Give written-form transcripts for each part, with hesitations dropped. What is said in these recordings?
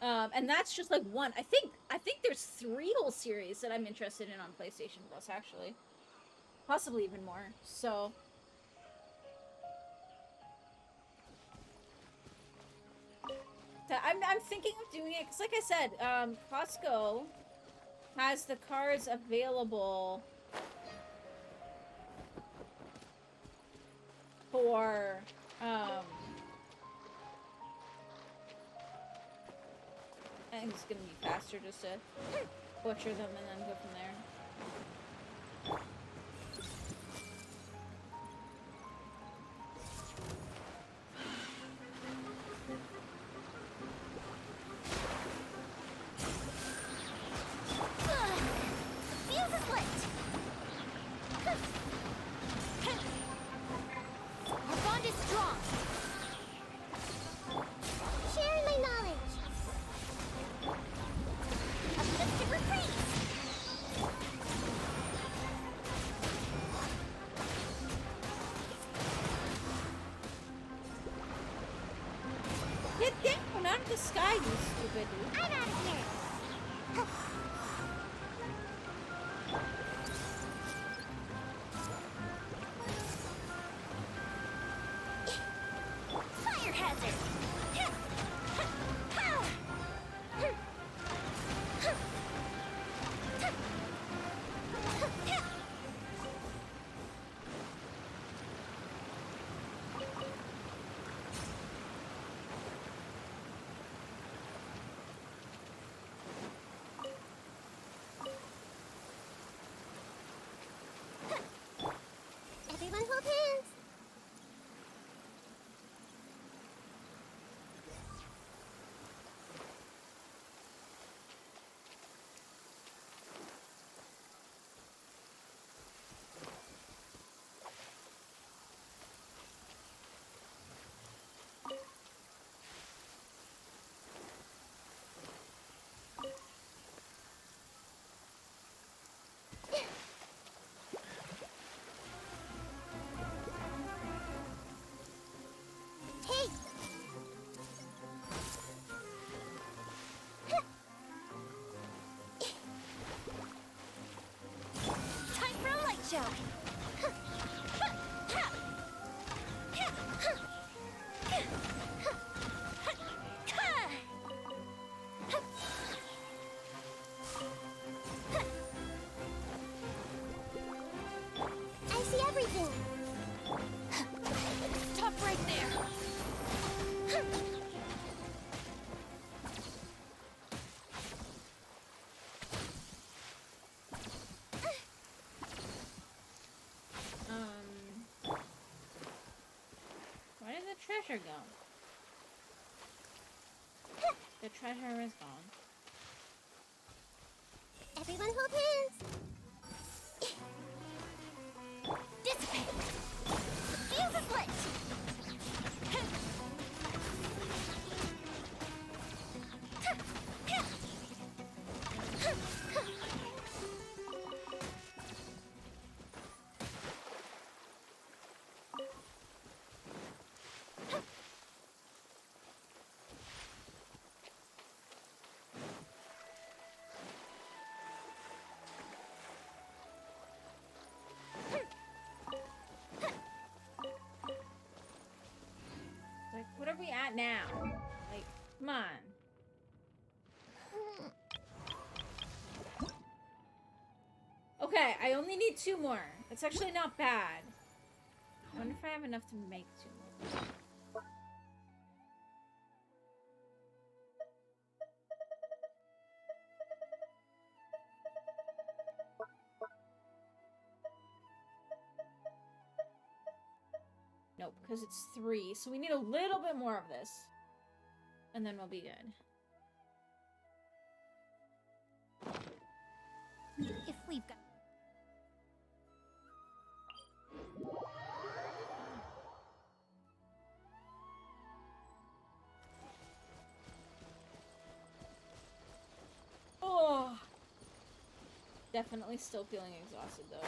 And that's just like one. I think there's 3 whole series that I'm interested in on PlayStation Plus, actually. Possibly even more. So I'm thinking of doing it because, like I said, Costco has the cards available for I think it's gonna be faster just to butcher them and then go from there. Fuse is lit! Our bond is strong! Sharing my knowledge! Uplifted retreat! Get down out of the sky, you stupid. I'm out of here! Fire hazard! Everyone hold hands! Hey! Time for a light show! I see everything! Stop right there! Where did the treasure go? The treasure is gone. Everyone hold hands! Dissipate! Fuse is lit! Like, what are we at now? Like, come on. Okay, I only need 2 more. That's actually not bad. I wonder if I have enough to make 2 more. Nope, because it's 3. So we need a little bit more of this. And then we'll be good. If we've got... Oh! Definitely still feeling exhausted, though.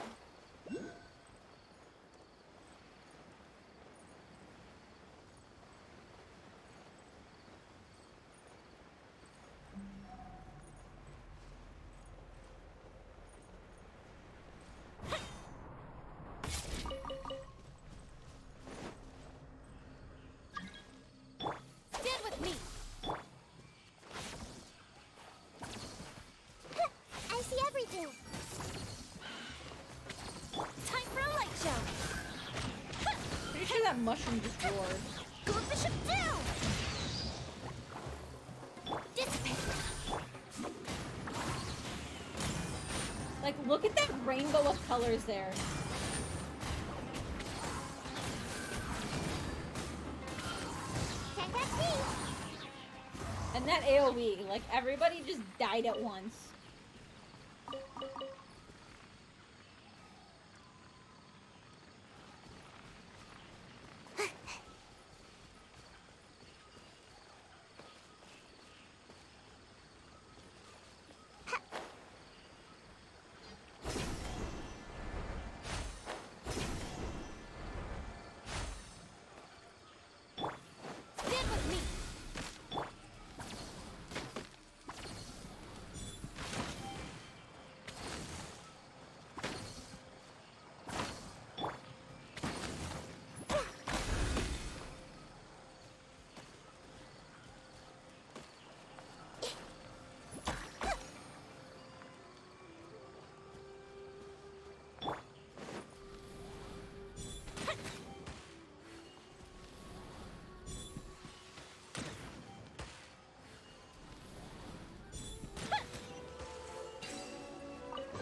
mushroom just roared. Goldfish up down! Dissipate! Like, look at that rainbow of colors there. Can't catch me! And that AoE, like, everybody just died at once. Stand with me!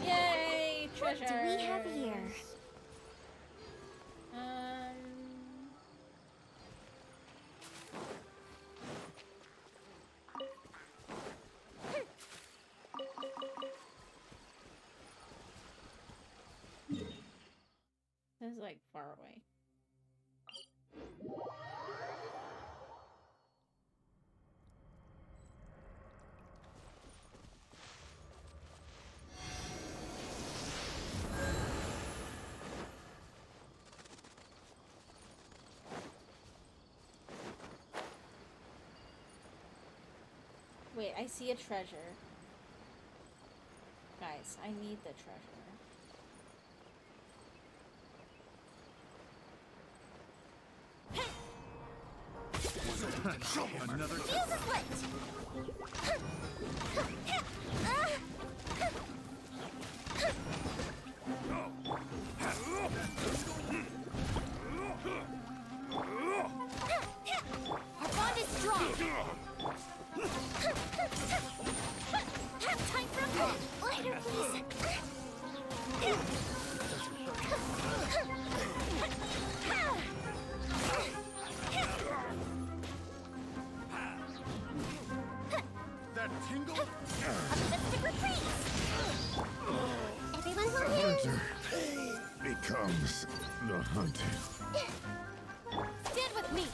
Yay! Treasure! What do we have here? This is like far away. Wait, I see a treasure. Guys, I need the treasure. Another Fuse is lit! Our bond is strong! Time for a bit! Lighter, please! that tingle. Optimistic retreat! Everyone The hold hands! hunter becomes the hunted. Stand with me!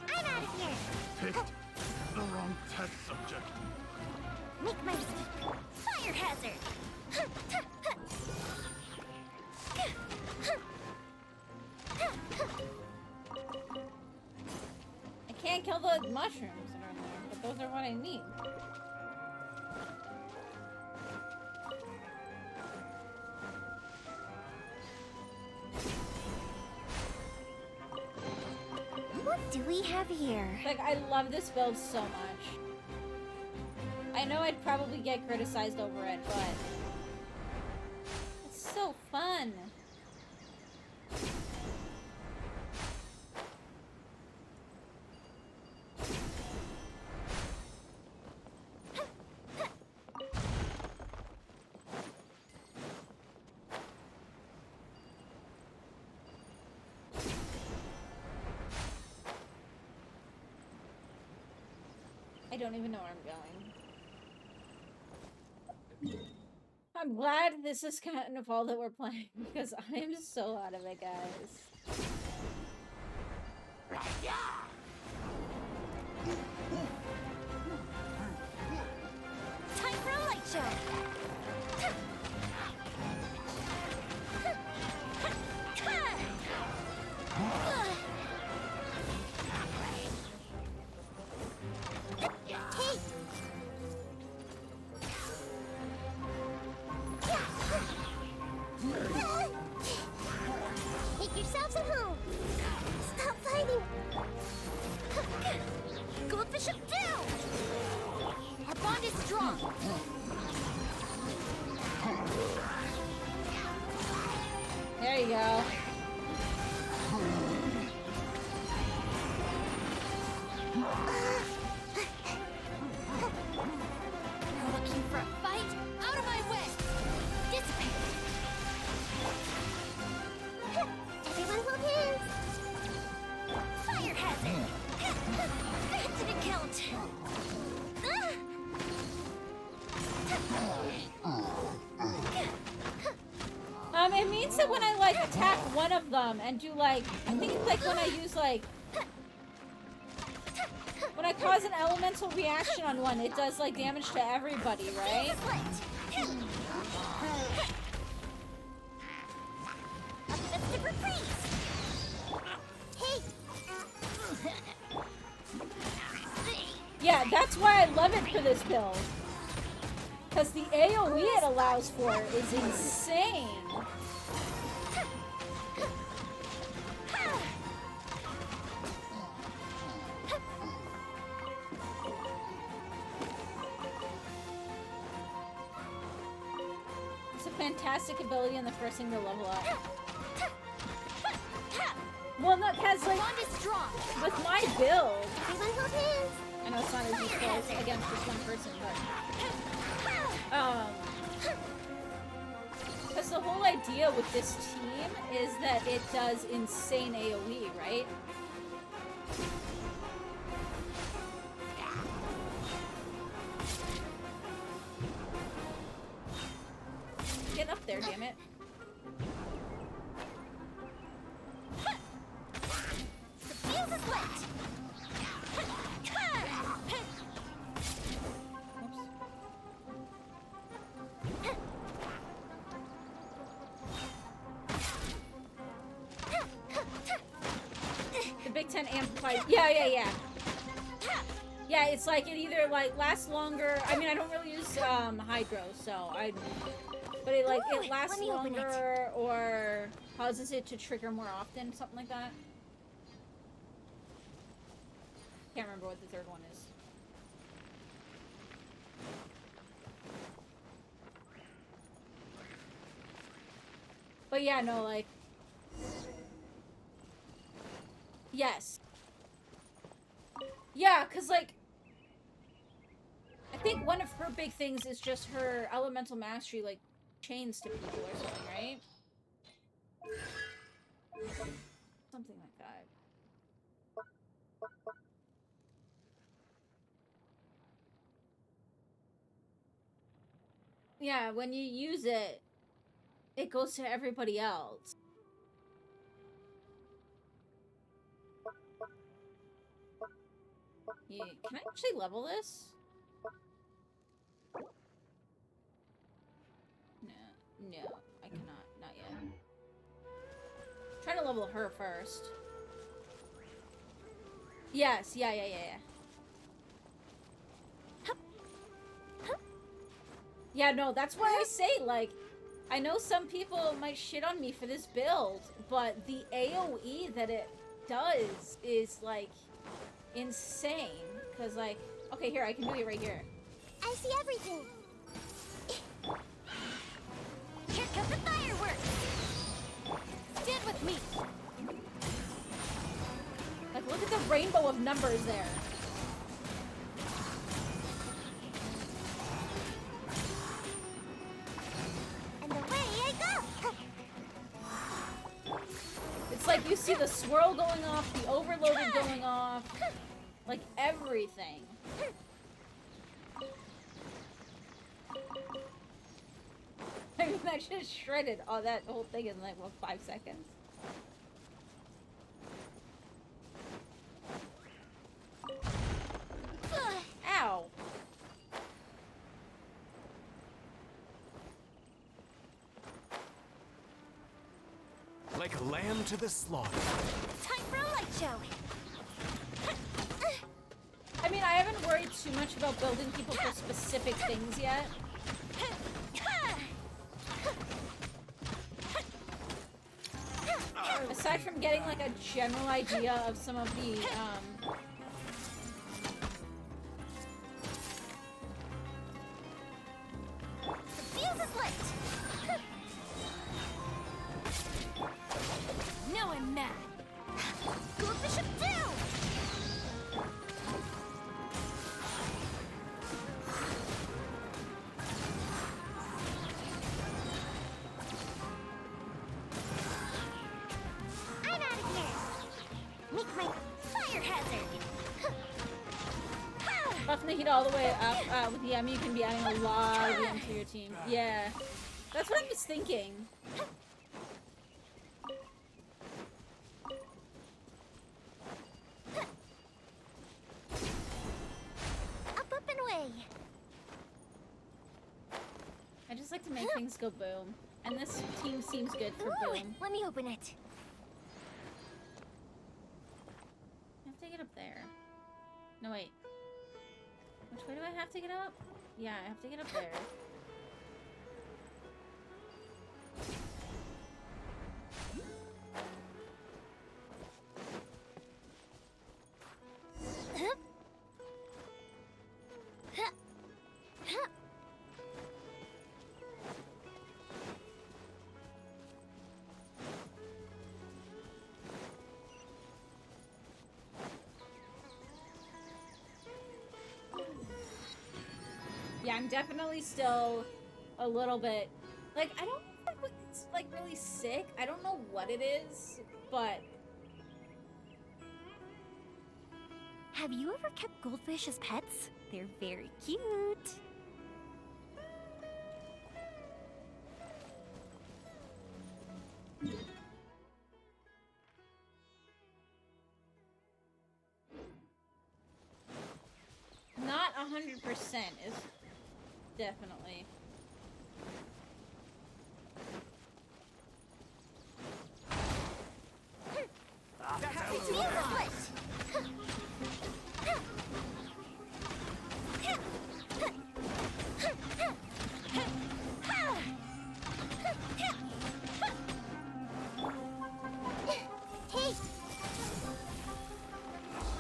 I'm out of here! Picked the wrong test subject. Make my escape! Fire hazard! I can't kill the mushrooms that are in there, but those are what I need. What do we have here? Like, I love this build so much. I know I'd probably get criticized over it, but it's so fun. I don't even know where I'm going. I'm glad this is kind of all that we're playing because I am so out of it, guys. Time for a light show! Hey! Make yourselves at home! Stop fighting! Goldfish up down! you go. You're looking for a fight? Out of my way! Dissipate! Everyone hold hands! Fire hazard! That didn't count! It means that when I, like, attack one of them and do, like, I think it's, like, when I use, like, when I cause an elemental reaction on one, it does, like, damage to everybody, right? A festive reprise! Hey! Yeah, that's why I love it for this build. Because the AoE it allows for is insane. It's a fantastic ability and the first thing to level up. Well, no, because, like, Bond is strong! with my build, Everyone hold hands! I know it's not as useful as against just one person, but because the whole idea with this team is that it does insane AoE, right? Get up there, damn it. The fuse is lit! The Big Ten amplified. Yeah. Yeah, it's like it either like lasts longer. I mean, I don't really use hydro, so but it like Ooh, it lasts let me open it. longer or causes it to trigger more often, something like that. Can't remember what the third one is. But yeah, no, like yes. Yeah, because, like, I think one of her big things is just her elemental mastery, like, chains to people or something, right? Something like that. Yeah, when you use it, it goes to everybody else. Yeah, can I actually level this? No, I cannot. Not yet. Trying to level her first. Yes, yeah. Yeah, no, that's why I say, like, I know some people might shit on me for this build, but the AoE that it does is, like, insane. Because, like, okay, here, I can do it right here. I see everything! Here comes the fireworks! Stand with me! Like, look at the rainbow of numbers there. And away I go! It's like you see the swirl going off, the overloaded going off, like everything. I mean, I just shredded all that whole thing in like, what, 5 seconds? Ow! Like a lamb to the slaughter. Time for a light show! I mean, I haven't worried too much about building people for specific things yet. Aside from getting like a general idea of some of the The fuse is lit! it all the way up with Yum, you can be adding a lot of Yum to your team. Yeah. That's what I was thinking. Up and away. I just like to make things go boom. And this team seems good for Ooh, boom. let me open it. I have to get up there. No, wait. Which way do I have to get up? Yeah, I have to get up there. Yeah, I'm definitely still a little bit, like, I don't know if it's, like, really sick. I don't know what it is, but... Have you ever kept goldfish as pets? They're very cute. Not 100% is definitely. It's me, Split. Hey!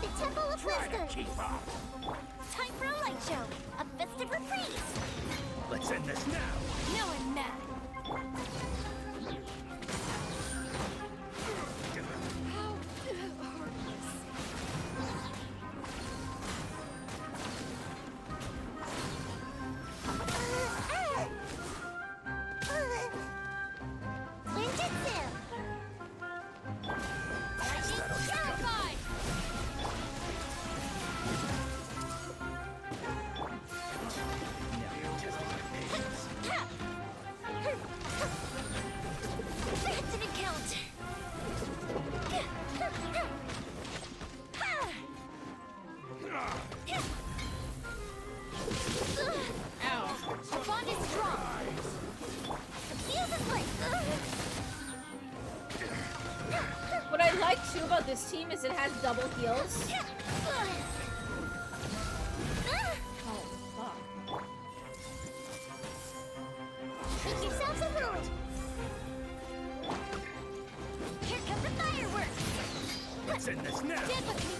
The Temple of Wisdom! Keep up. Time for a light show! A festive reprise! Let's end this now. No one mad! Ninjutsu! Terrified! That didn't count! Ow. Our bond is strong! Feel the flame! What I like, too, about this team is it has double heals. Oh, fuck. Make yourselves a move! Here come the fireworks! Let's end this now. Stand with me!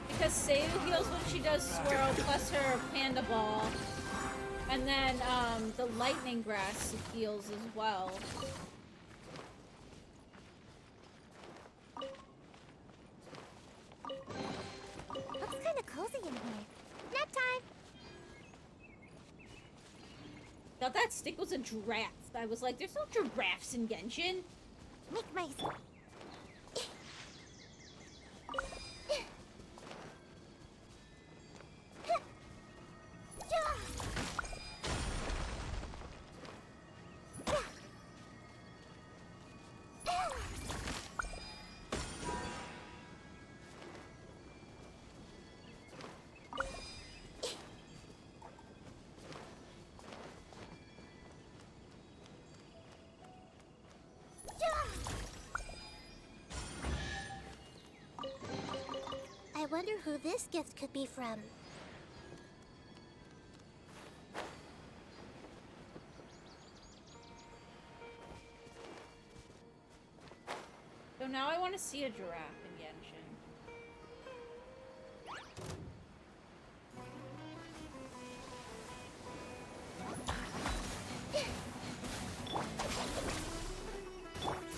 Because Sayu heals when she does Swirl, plus her Panda Ball. And then, the Lightning Grass heals as well. Looks kinda cozy in here. Nap time! Thought that stick was a giraffe. I was like, there's no giraffes in Genshin. Make my... I wonder who this gift could be from. So now I want to see a giraffe in Genshin.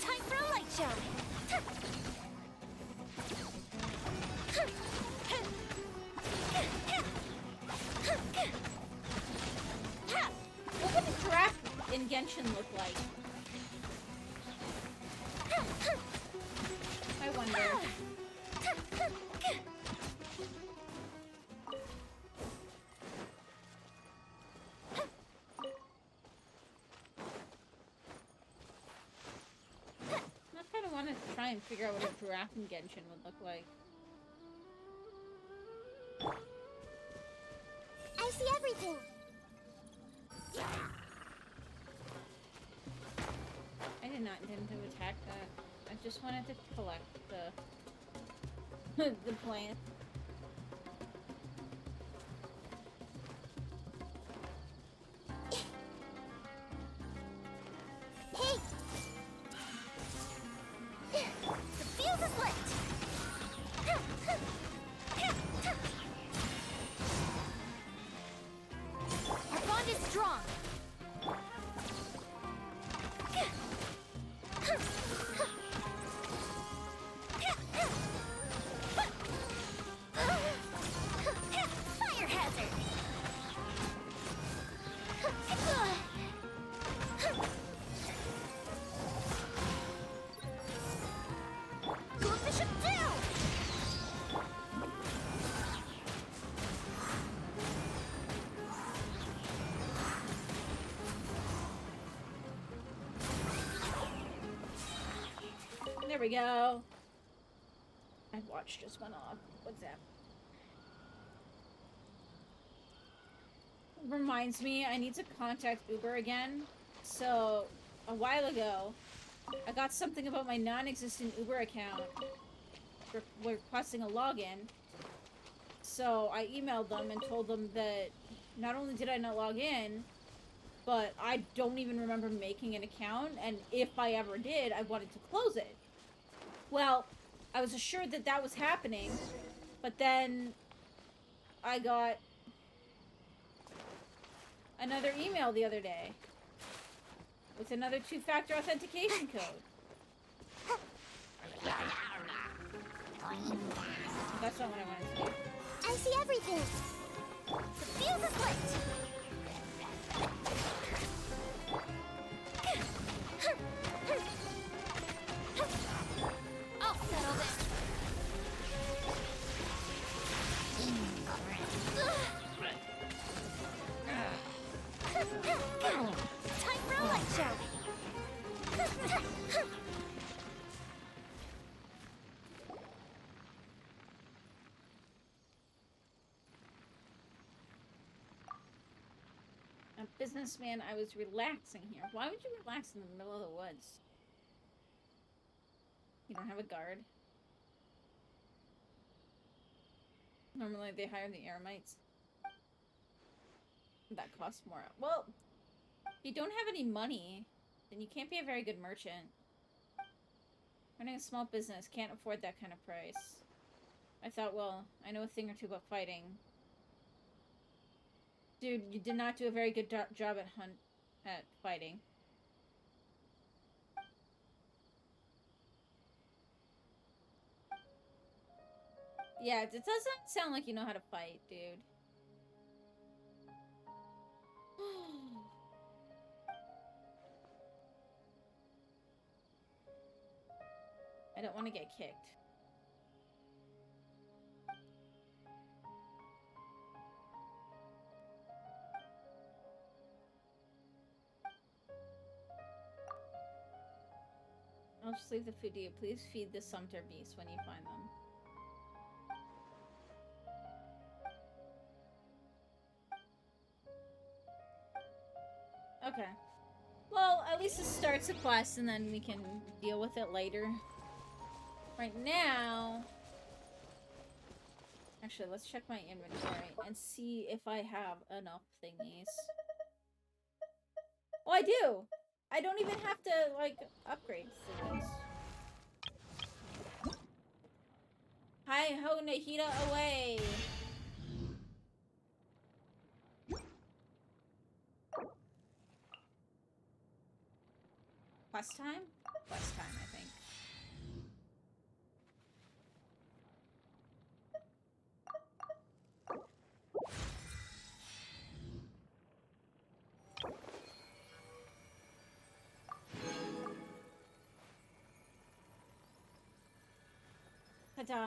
Time for a light show! What would a giraffe in Genshin look like? I wonder. try and figure out what a giraffe in Genshin would look like. I see everything. I did not intend to attack that. I just wanted to collect the the plant. Hey! The fuse is lit! Our bond is strong. Fire hazard! Coefficient 2! There we go. My watch just went off. What's that? Reminds me, I need to contact Uber again. So, a while ago, I got something about my non-existent Uber account requesting a login. So, I emailed them and told them that not only did I not log in, but I don't even remember making an account, and if I ever did, I wanted to close it. Well, I was assured that that was happening, but then I got another email the other day with another two-factor authentication code. That's not what I wanted to do. I see everything. The fuse is lit. I'll settle this. Time for a light show. A businessman, I was relaxing here. Why would you relax in the middle of the woods? You don't have a guard? Normally they hire the eremites. That costs more. Well, if you don't have any money, then you can't be a very good merchant. Running a small business, can't afford that kind of price. I thought, well, I know a thing or two about fighting. Dude, you did not do a very good job at fighting. Yeah, it doesn't sound like you know how to fight, dude. I don't want to get kicked. I'll just leave the food to you. Please feed the Sumter beasts when you find them. Okay. Well, at least it starts a quest and then we can deal with it later. Right now... Actually, let's check my inventory and see if I have enough thingies. Oh, I do! I don't even have to, like, upgrade things. Hi-ho, Nahida, away! Quest time? Quest time, I think. Ta-da!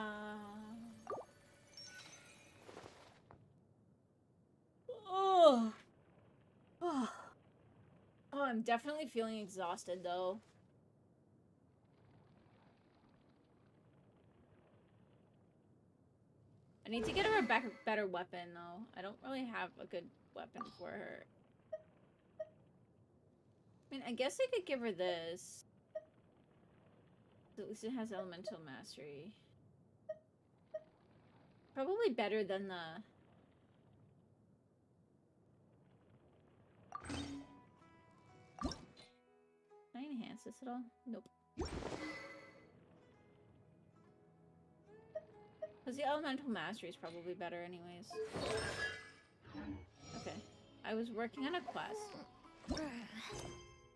Oh. Oh. Oh, I'm definitely feeling exhausted, though. I need to get her a better weapon, though. I don't really have a good weapon for her. I mean, I guess I could give her this. At least it has elemental mastery. Probably better than the... Can I enhance this at all? Nope. Because the elemental mastery is probably better anyways. Okay. I was working on a quest.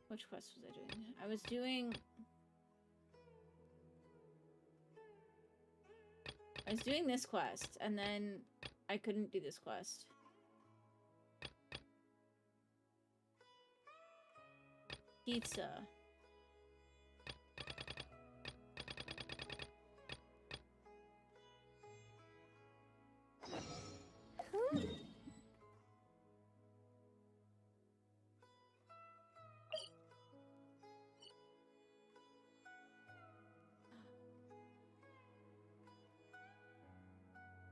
Which quest was I doing? I was doing this quest, and then I couldn't do this quest. Pizza.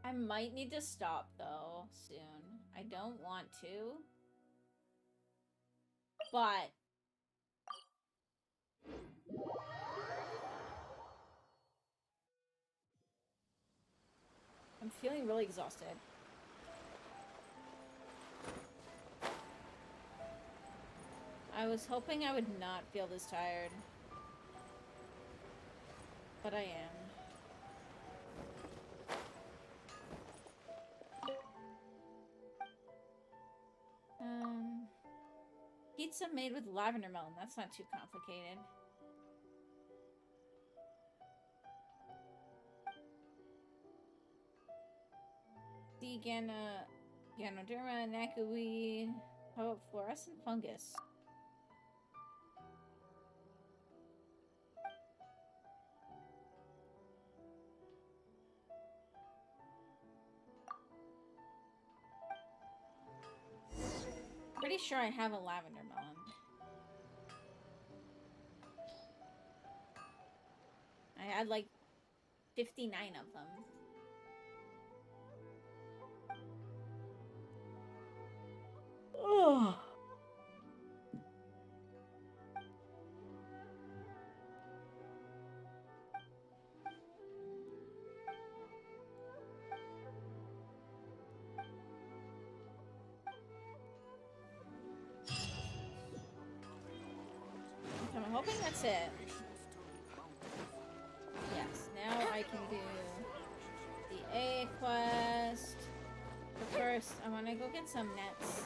I might need to stop, though, soon. I don't want to. But... I'm feeling really exhausted. I was hoping I would not feel this tired. But I am. Pizza made with lavender melon. That's not too complicated. The Ganoderma, Nakui. How about fluorescent fungus? Pretty sure I have a lavender melon. I had like 59 of them. Oh. I'm hoping that's it. Yes, now I can do the A quest. But first, I want to go get some nets.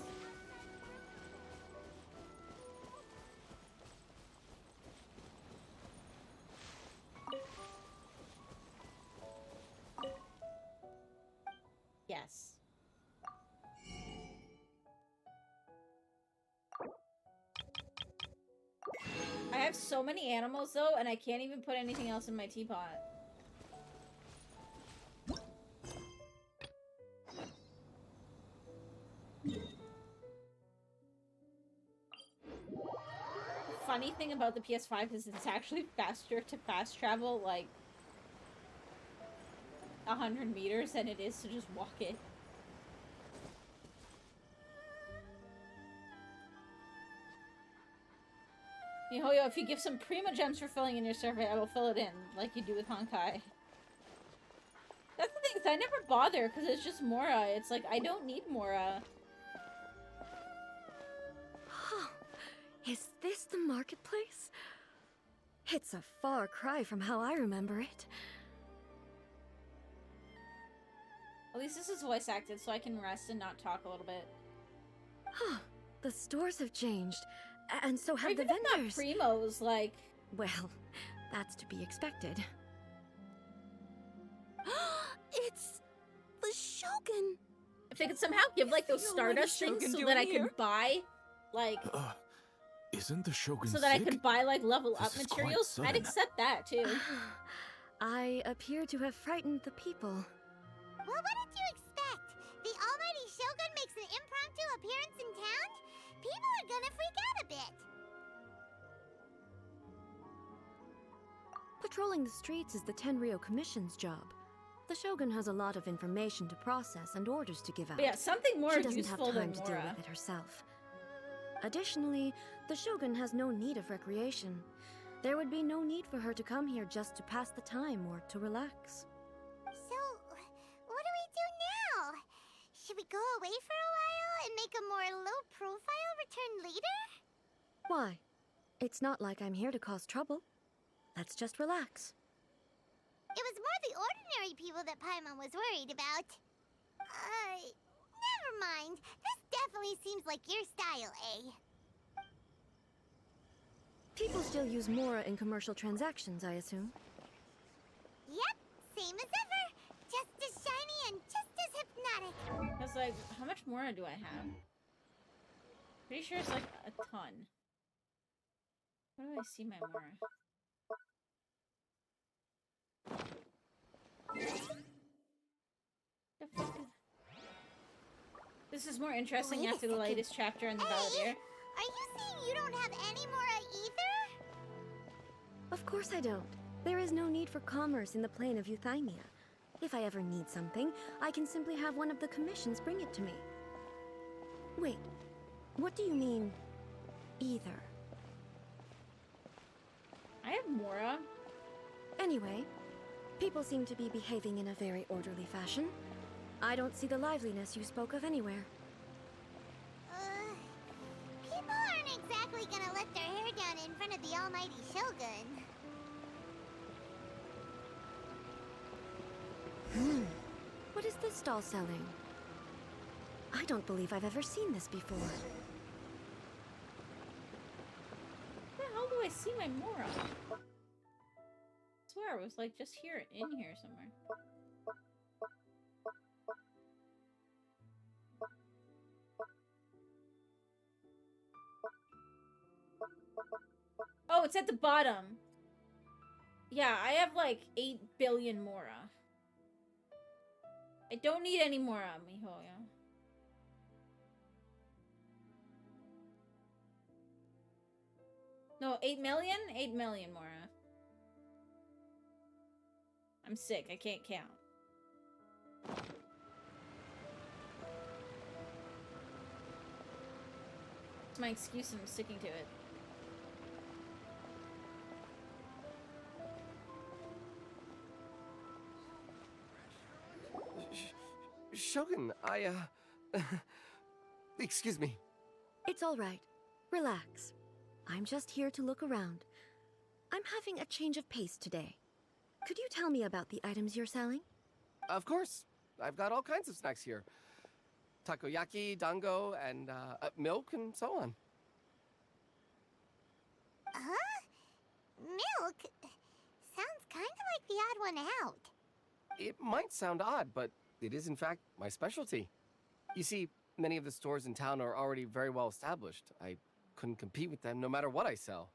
Yes. I have so many animals, though, and I can't even put anything else in my teapot. The funny thing about the PS5 is it's actually faster to fast travel, like, 100 meters than it is to just walk it. Mihoyo, if you give some prima gems for filling in your survey, I will fill it in, like you do with Honkai. That's the thing, is I never bother, because it's just Mora. It's like, I don't need Mora. Is this the marketplace? It's a far cry from how I remember it. At least this is voice acted, so I can rest and not talk a little bit. The stores have changed, and so have Even the if not vendors. primos, like... Well, that's to be expected. It's the Shogun! If they could somehow give, like, those You know what the Stardust things Shogun so that I doing here? could buy, like... Isn't the Shogun so that I sick? could buy, like, level up This is quite materials, I'd sudden. accept that, too. I appear to have frightened the people. Well, what did you expect? The almighty Shogun makes an impromptu appearance in town? People are gonna freak out a bit. Patrolling the streets is the Tenryo Commission's job. The Shogun has a lot of information to process and orders to give out. But yeah, something more She doesn't have useful time than to deal Mora. with it herself. Additionally, the Shogun has no need of recreation. There would be no need for her to come here just to pass the time or to relax. So, what do we do now? Should we go away for a while and make a more low-profile return later? Why? It's not like I'm here to cause trouble. Let's just relax. It was more the ordinary people that Paimon was worried about. Never mind. This definitely seems like your style, eh? People still use Mora in commercial transactions, I assume. Yep, same as ever. Just as shiny and just as hypnotic. I was like, how much Mora do I have? Pretty sure it's like a ton. Where do I see my Mora? The fuck is... This is more interesting Wait a after the second. latest chapter in the Balladeer. Are you saying you don't have any Mora either? Of course I don't. There is no need for commerce in the plane of Euthymia. If I ever need something, I can simply have one of the commissions bring it to me. Wait, what do you mean, either? I have Mora. Anyway, people seem to be behaving in a very orderly fashion. I don't see the liveliness you spoke of anywhere. People aren't exactly gonna let their hair down in front of the almighty Shogun. What is this stall selling? I don't believe I've ever seen this before. Where the hell do I see my Mora? I swear it was like just here, in here somewhere. Oh, it's at the bottom. Yeah, I have like 8 billion Mora. I don't need any Mora, miHoYo. No, 8 million? 8 million Mora. I'm sick, I can't count. It's my excuse and I'm sticking to it. Shogun, excuse me. It's all right. Relax. I'm just here to look around. I'm having a change of pace today. Could you tell me about the items you're selling? Of course. I've got all kinds of snacks here. Takoyaki, dango, and milk, and so on. Huh? Milk? Sounds kind of like the odd one out. It might sound odd, but it is in fact my specialty. You see, many of the stores in town are already very well established. I couldn't compete with them no matter what I sell.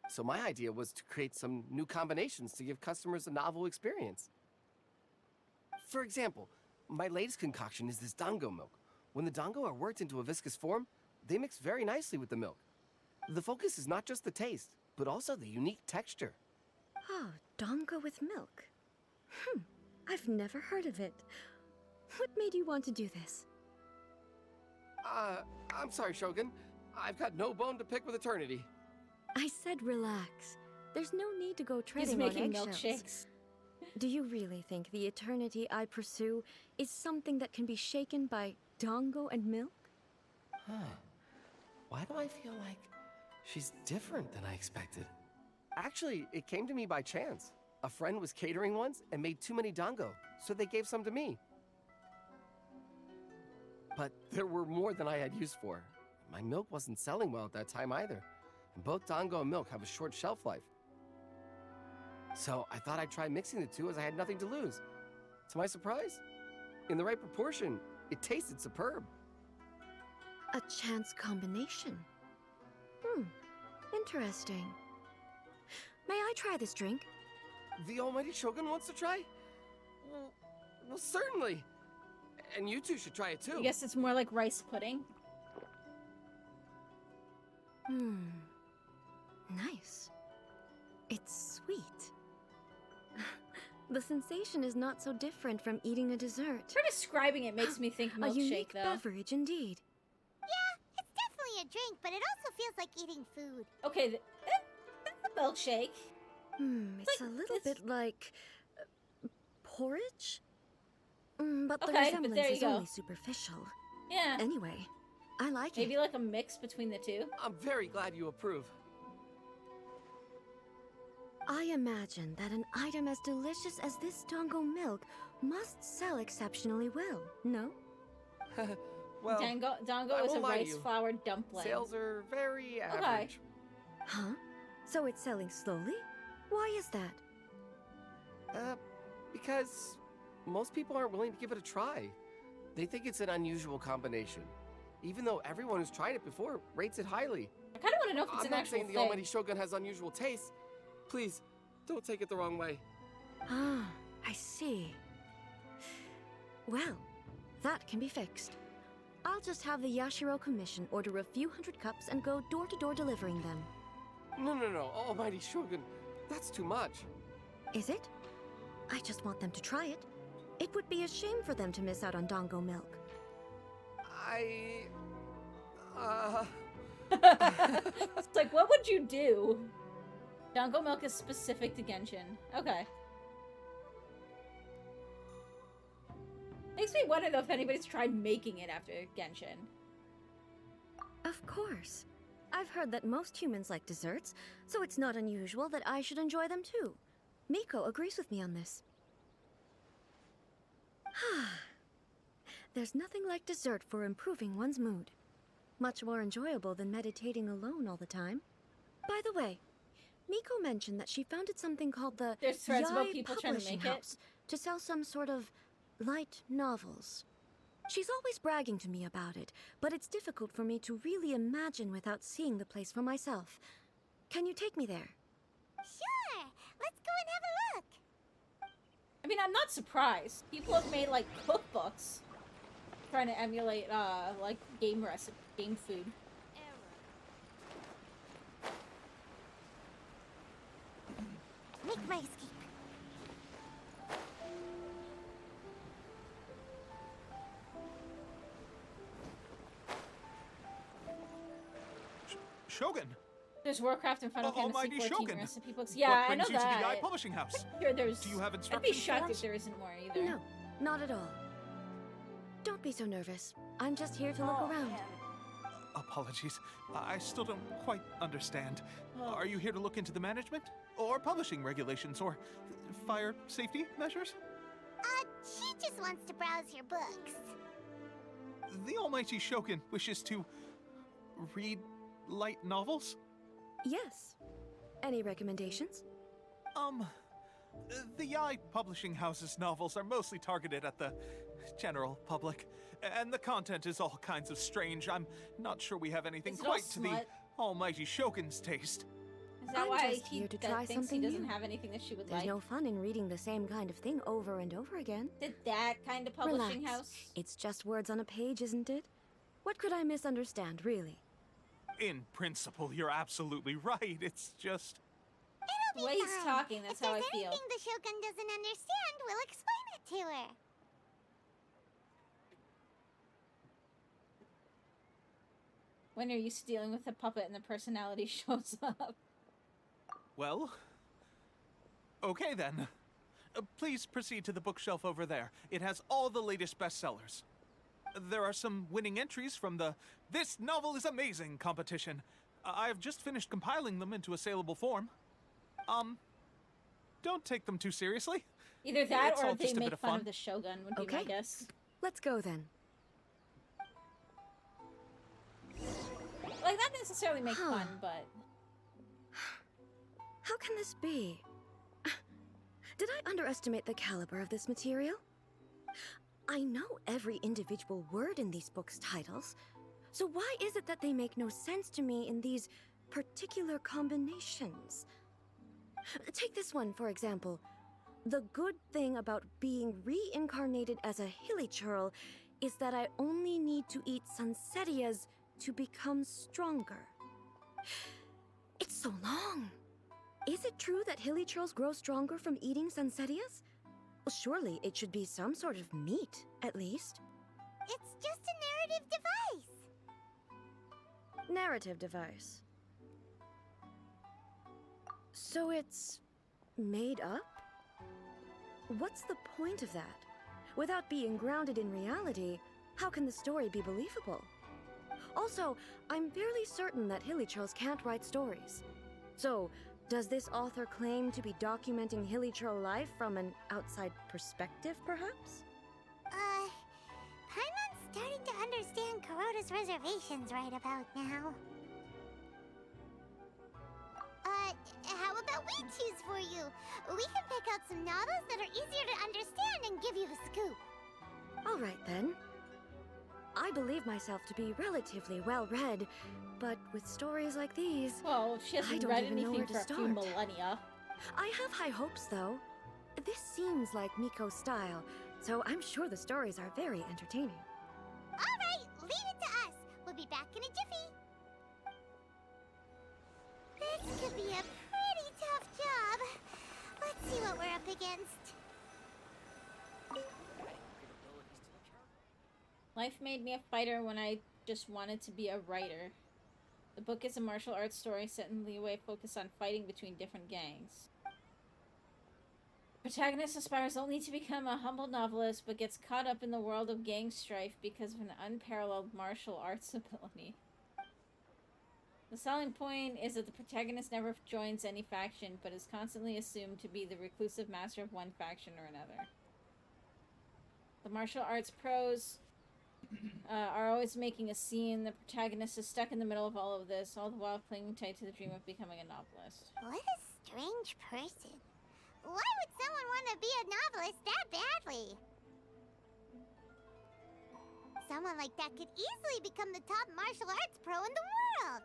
So my idea was to create some new combinations to give customers a novel experience. For example, my latest concoction is this dango milk. When the dango are worked into a viscous form, they mix very nicely with the milk. The focus is not just the taste, but also the unique texture. Oh, dango with milk. I've never heard of it. What made you want to do this? I'm sorry, Shogun. I've got no bone to pick with eternity. I said relax. There's no need to go He's treading on making eggshells. milkshakes. Do you really think the eternity I pursue is something that can be shaken by dango and milk? Huh. Why do I feel like she's different than I expected? Actually, it came to me by chance. A friend was catering once and made too many dango, so they gave some to me. But there were more than I had use for. My milk wasn't selling well at that time either, and both dango and milk have a short shelf life. So I thought I'd try mixing the two as I had nothing to lose. To my surprise, in the right proportion, it tasted superb. A chance combination. Interesting. May I try this drink? The almighty Shogun wants to try? Well, certainly. And you two should try it too. I guess it's more like rice pudding. Nice. It's sweet. The sensation is not so different from eating a dessert. Her describing it makes me think A milkshake, unique though. beverage indeed. Yeah, it's definitely a drink, but it also feels like eating food. Okay, that's a milkshake. It's a little it's- bit like porridge? But the Okay, but resemblance there you is go. only superficial. Yeah. Anyway, I like Maybe it. like a mix between the two. I'm very glad you approve. I imagine that an item as delicious as this Dango milk must sell exceptionally well, no? Well, Dango I is a won't lie to rice you. flour dumpling. sales are very average. Huh? So it's selling slowly? Why is that? Because most people aren't willing to give it a try. They think it's an unusual combination. Even though everyone who's tried it before rates it highly. I kind of want to know if it's I'm an not actual saying the thing. Almighty Shogun has unusual tastes. Please, don't take it the wrong way. Ah, I see. Well, that can be fixed. I'll just have the Yashiro Commission order a few hundred cups and go door to door delivering them. No, Almighty Shogun. That's too much. Is it? I just want them to try it. It would be a shame for them to miss out on Dango milk. It's like, what would you do? Dango milk is specific to Genshin. Okay. Makes me wonder though if anybody's tried making it after Genshin. Of course. I've heard that most humans like desserts, so it's not unusual that I should enjoy them too. Miko agrees with me on this. There's nothing like dessert for improving one's mood. Much more enjoyable than meditating alone all the time. By the way, Miko mentioned that she founded something called the There's threads about Yai people trying to Publishing make it. House to sell some sort of light novels. She's always bragging to me about it, but it's difficult for me to really imagine without seeing the place for myself. Can you take me there? Sure, let's go and have a look. I mean, I'm not surprised. People have made like cookbooks trying to emulate like game food. Make my escape. Shogun! There's Warcraft and Final Fantasy Almighty 14 Shogun. recipe books. Yeah, I know What brings you to the Yai that. Publishing House? Sure, there's. Do you have I'd be instruction shocked forms? if there isn't more either. No, not at all. Don't be so nervous. I'm just here to look around. Apologies. I still don't quite understand. Are you here to look into the management? Or publishing regulations? Or fire safety measures? She just wants to browse your books. The Almighty Shogun wishes to read light novels? Yes. Any recommendations? The Yai Publishing House's novels are mostly targeted at the general public, and the content is all kinds of strange. I'm not sure we have anything Is it all quite to the smut? Almighty Shogun's taste. Is that I'm why just he here to that try thinks he something doesn't new. have anything that she would There's like? no fun in reading the same kind of thing over and over again. Did that kind of publishing Relax. house? It's just words on a page, isn't it? What could I misunderstand, really? In principle, you're absolutely right. It's just... The It'll way be he's fine. talking, that's if how I there's feel. anything the Shogun doesn't understand, we'll explain it to her. When are you dealing with a puppet and the personality shows up? Well... Okay, then. Please proceed to the bookshelf over there. It has all the latest bestsellers. There are some winning entries from the This Novel is Amazing competition. I've just finished compiling them into a saleable form. Don't take them too seriously. Either that It's or all they just a bit make of fun fun. of the Shogun would be my Okay. guess. Let's go then. Like, not necessarily make Huh. fun, but... How can this be? Did I underestimate the caliber of this material? I know every individual word in these books' titles, so why is it that they make no sense to me in these particular combinations? Take this one, for example. The good thing about being reincarnated as a hilly churl is that I only need to eat Sansetias to become stronger. It's so long. Is it true that hilly churls grow stronger from eating Sansetias? Surely it should be some sort of meat, at least. It's just a narrative device. Narrative device. So it's made up? What's the point of that? Without being grounded in reality, how can the story be believable? Also, I'm fairly certain that Hilichurls can't write stories. So, does this author claim to be documenting Hilichurl life from an outside perspective, perhaps? Paimon's starting to understand Kuroda's reservations right about now. How about we choose for you? We can pick out some novels that are easier to understand and give you the scoop. All right, then. I believe myself to be relatively well-read, but with stories like these, Well, she I hasn't don't read even know anything where for to a few start. millennia. I have high hopes, though. This seems like Miko's style, so I'm sure the stories are very entertaining. All right, leave it to us. We'll be back in a jiffy. This could be a pretty tough job. Let's see what we're up against. Life made me a fighter when I just wanted to be a writer. The book is a martial arts story set in Liyue focused on fighting between different gangs. The protagonist aspires only to become a humble novelist, but gets caught up in the world of gang strife because of an unparalleled martial arts ability. The selling point is that the protagonist never joins any faction, but is constantly assumed to be the reclusive master of one faction or another. The martial arts pros are always making a scene. The protagonist is stuck in the middle of all of this, all the while clinging tight to the dream of becoming a novelist. What a strange person. Why would someone want to be a novelist that badly? Someone like that could easily become the top martial arts pro in the world.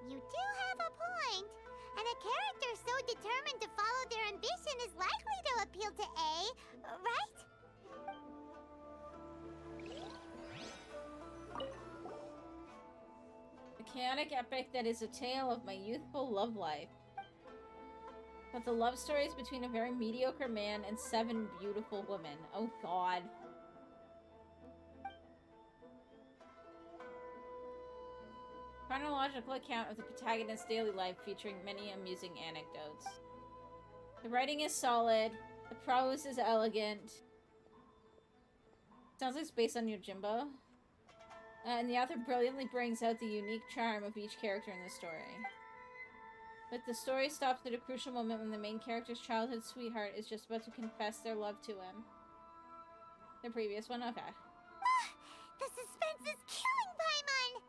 You do have a point. And a character so determined to follow their ambition is likely to appeal to A, right? A chaotic epic that is a tale of my youthful love life. But the love story is between a very mediocre man and 7 beautiful women. Oh god. Chronological account of the protagonist's daily life featuring many amusing anecdotes. The writing is solid. The prose is elegant. Sounds like it's based on Yojimbo. And the author brilliantly brings out the unique charm of each character in the story. But the story stops at a crucial moment when the main character's childhood sweetheart is just about to confess their love to him. The previous one? Okay. The suspense is killing Paimon!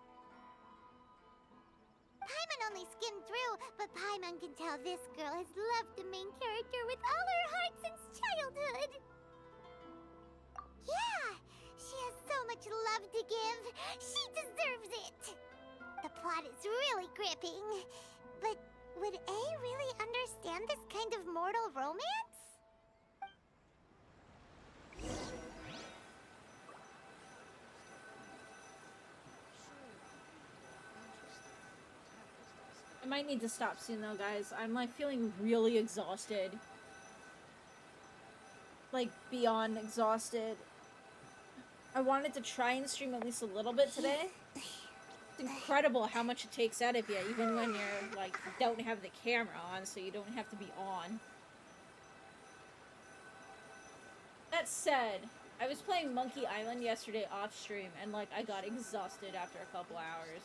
Paimon only skimmed through, but Paimon can tell this girl has loved the main character with all her heart since childhood. Yeah, she has so much love to give. She deserves it. The plot is really gripping. But would A really understand this kind of mortal romance? I might need to stop soon though, guys. I'm like feeling really exhausted. Like beyond exhausted. I wanted to try and stream at least a little bit today. It's incredible how much it takes out of you, even when you're like don't have the camera on, so you don't have to be on. That said, I was playing Monkey Island yesterday off stream, and like I got exhausted after a couple hours.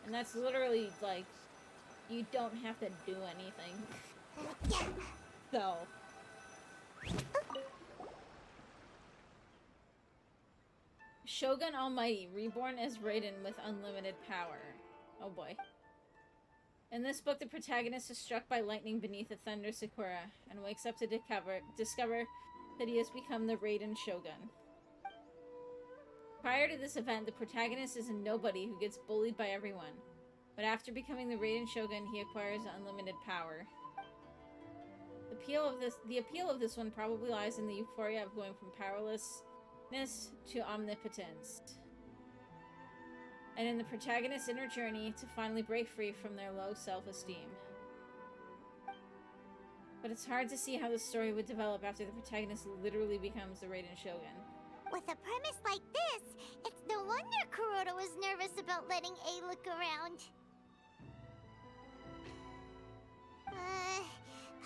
And that's literally like, you don't have to do anything. So. Shogun Almighty, reborn as Raiden with unlimited power. Oh boy. In this book, the protagonist is struck by lightning beneath a thunder sakura, and wakes up to discover that he has become the Raiden Shogun. Prior to this event, the protagonist is a nobody who gets bullied by everyone. But after becoming the Raiden Shogun, he acquires unlimited power. The appeal of this one probably lies in the euphoria of going from powerlessness to omnipotence. And in the protagonist's inner journey to finally break free from their low self-esteem. But it's hard to see how the story would develop after the protagonist literally becomes the Raiden Shogun. With a premise like this, it's no wonder Kuroda was nervous about letting A look around.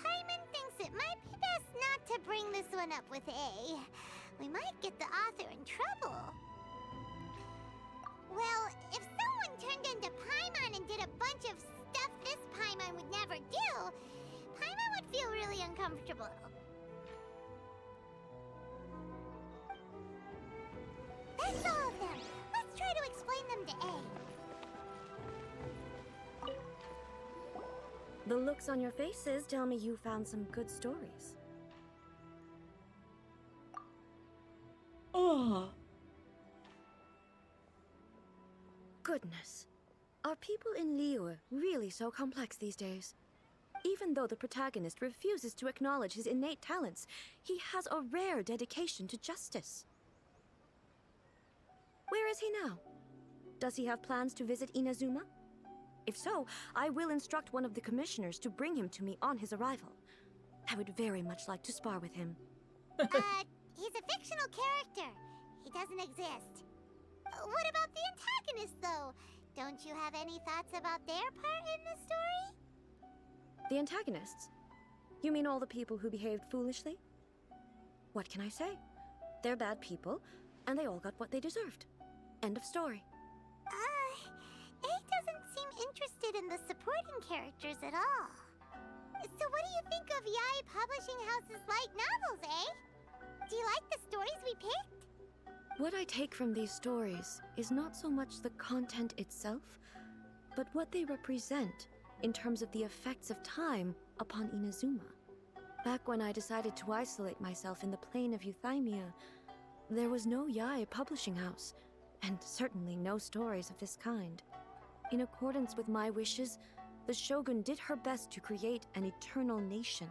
Paimon thinks it might be best not to bring this one up with A. We might get the author in trouble. Well, if someone turned into Paimon and did a bunch of stuff this Paimon would never do, Paimon would feel really uncomfortable. That's all of them. Let's try to explain them to A. The looks on your faces tell me you found some good stories. Oh. Goodness. Are people in Liyue really so complex these days? Even though the protagonist refuses to acknowledge his innate talents, he has a rare dedication to justice. Where is he now? Does he have plans to visit Inazuma? If so, I will instruct one of the commissioners to bring him to me on his arrival. I would very much like to spar with him. He's a fictional character. He doesn't exist. What about the antagonist, though? Don't you have any thoughts about their part in the story? The antagonists? You mean all the people who behaved foolishly? What can I say? They're bad people, and they all got what they deserved. End of story. A doesn't seem interested in the supporting characters at all. So what do you think of Yae Publishing House's light novels, eh? Do you like the stories we picked? What I take from these stories is not so much the content itself, but what they represent in terms of the effects of time upon Inazuma. Back when I decided to isolate myself in the plain of Euthymia, there was no Yae Publishing House, and certainly no stories of this kind. In accordance with my wishes, the Shogun did her best to create an eternal nation.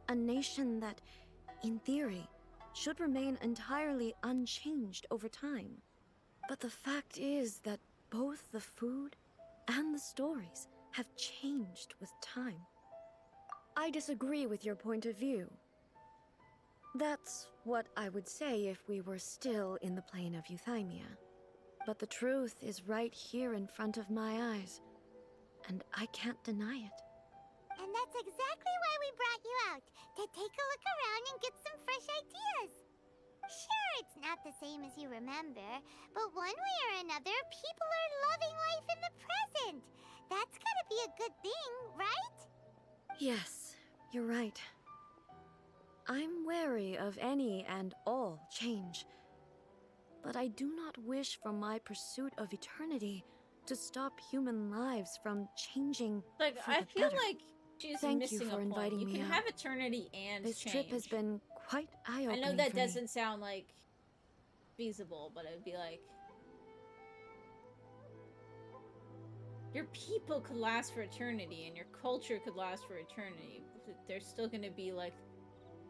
A nation that, in theory, should remain entirely unchanged over time. But the fact is that both the food and the stories have changed with time. I disagree with your point of view. That's what I would say if we were still in the plane of Euthymia. But the truth is right here in front of my eyes, and I can't deny it. And that's exactly why we brought you out, to take a look around and get some fresh ideas. Sure, it's not the same as you remember, but one way or another, people are loving life in the present. That's gotta be a good thing, right? Yes, you're right. I'm wary of any and all change. But I do not wish for my pursuit of eternity to stop human lives from changing. Like, for I the feel better. like she's Thank missing you for a point. inviting You me can out. have eternity and This change. trip has been quite I eye-opening know that for me. doesn't sound like feasible, but it'd be like your people could last for eternity and your culture could last for eternity. But there's still going to be like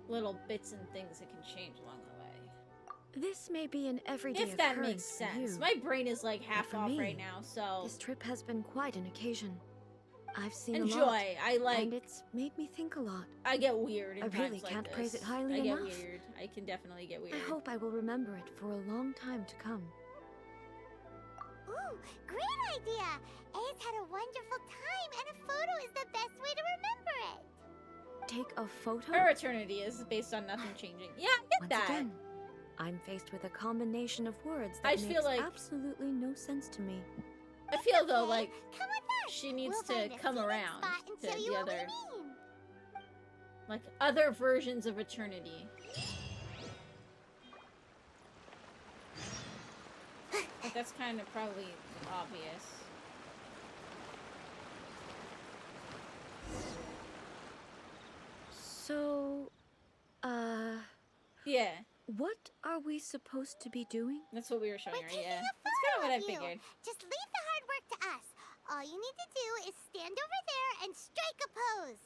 little bits and things that can change along the way. This may be an everyday If that makes occurrence for sense. you, My brain is like half for off me, right now, so this trip has been quite an occasion. I've seen a lot, enjoy. I like. and it's made me think a lot. I get weird in I really times like can't this. praise it highly I get enough. weird. I can definitely get weird. I hope I will remember it for a long time to come. Ooh, great idea! A's had a wonderful time, and a photo is the best way to remember it. Take a photo? Her eternity is based on nothing changing. Yeah, I get Once that. again, I'm faced with a combination of words I that just makes feel like- absolutely no sense to me. I feel though Okay, like come with us. she needs We'll to find a come scenic around spot and to show you the what we other, mean. like other versions of eternity. But that's kind of probably obvious. So, Yeah, what are we supposed to be doing? that's what we were showing We're her. taking Yeah, a that's photo kind of what I of you. figured. Just leave the hard work to us. All you need to do is stand over there and strike a pose.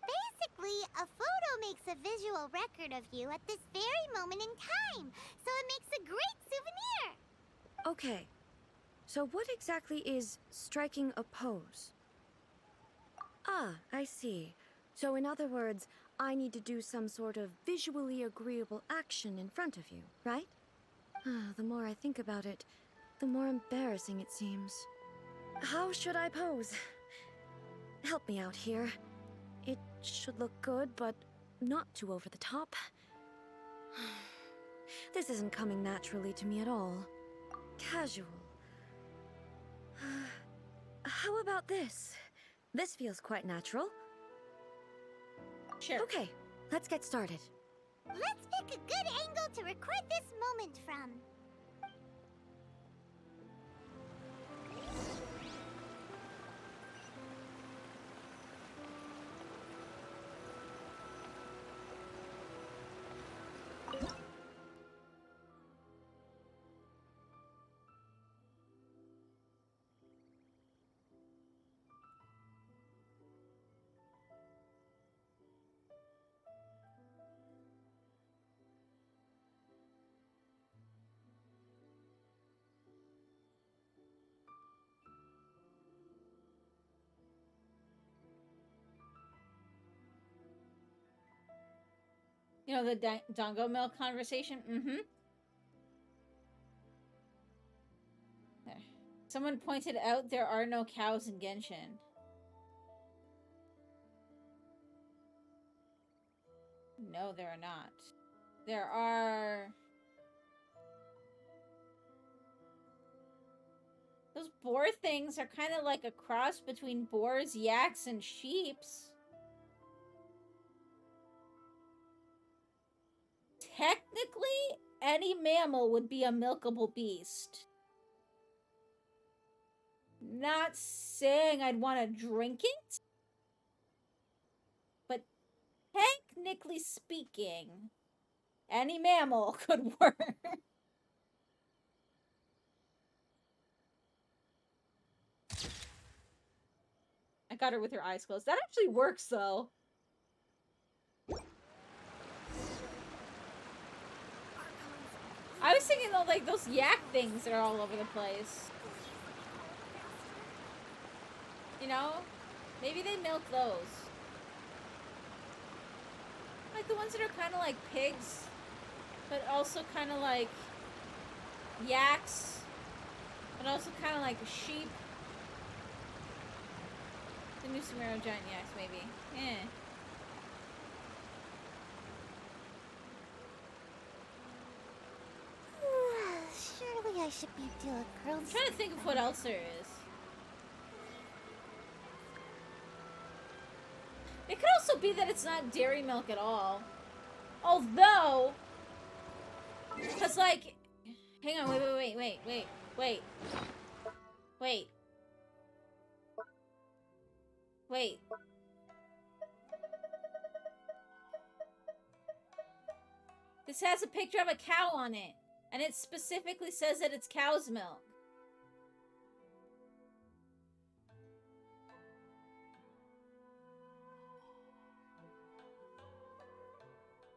Basically, a photo makes a visual record of you at this very moment in time, so it makes a great souvenir. Okay, so what exactly is striking a pose? Ah, I see. So in other words, I need to do some sort of visually agreeable action in front of you, right? The more I think about it, the more embarrassing it seems. How should I pose? Help me out here. It should look good, but not too over the top. This isn't coming naturally to me at all. Casual. How about this? This feels quite natural. Sure. Okay, let's get started. Let's pick a good angle to record this moment from. You know, the Dongo Milk conversation? Mm-hmm. There. Someone pointed out there are no cows in Genshin. No, there are not. There are... Those boar things are kind of like a cross between boars, yaks, and sheeps. Technically, any mammal would be a milkable beast. Not saying I'd want to drink it, but technically speaking, any mammal could work. I got her with her eyes closed. That actually works, though. I was thinking, though, like, those yak things that are all over the place. You know? Maybe they milk those. Like, the ones that are kind of like pigs, but also kind of like yaks, but also kind of like sheep. The new Sumero giant yaks, maybe. Eh. Surely I should be doing girls. I'm trying to think of what else there is. It could also be that it's not dairy milk at all. Although, because like, hang on, wait. This has a picture of a cow on it, and it specifically says that it's cow's milk.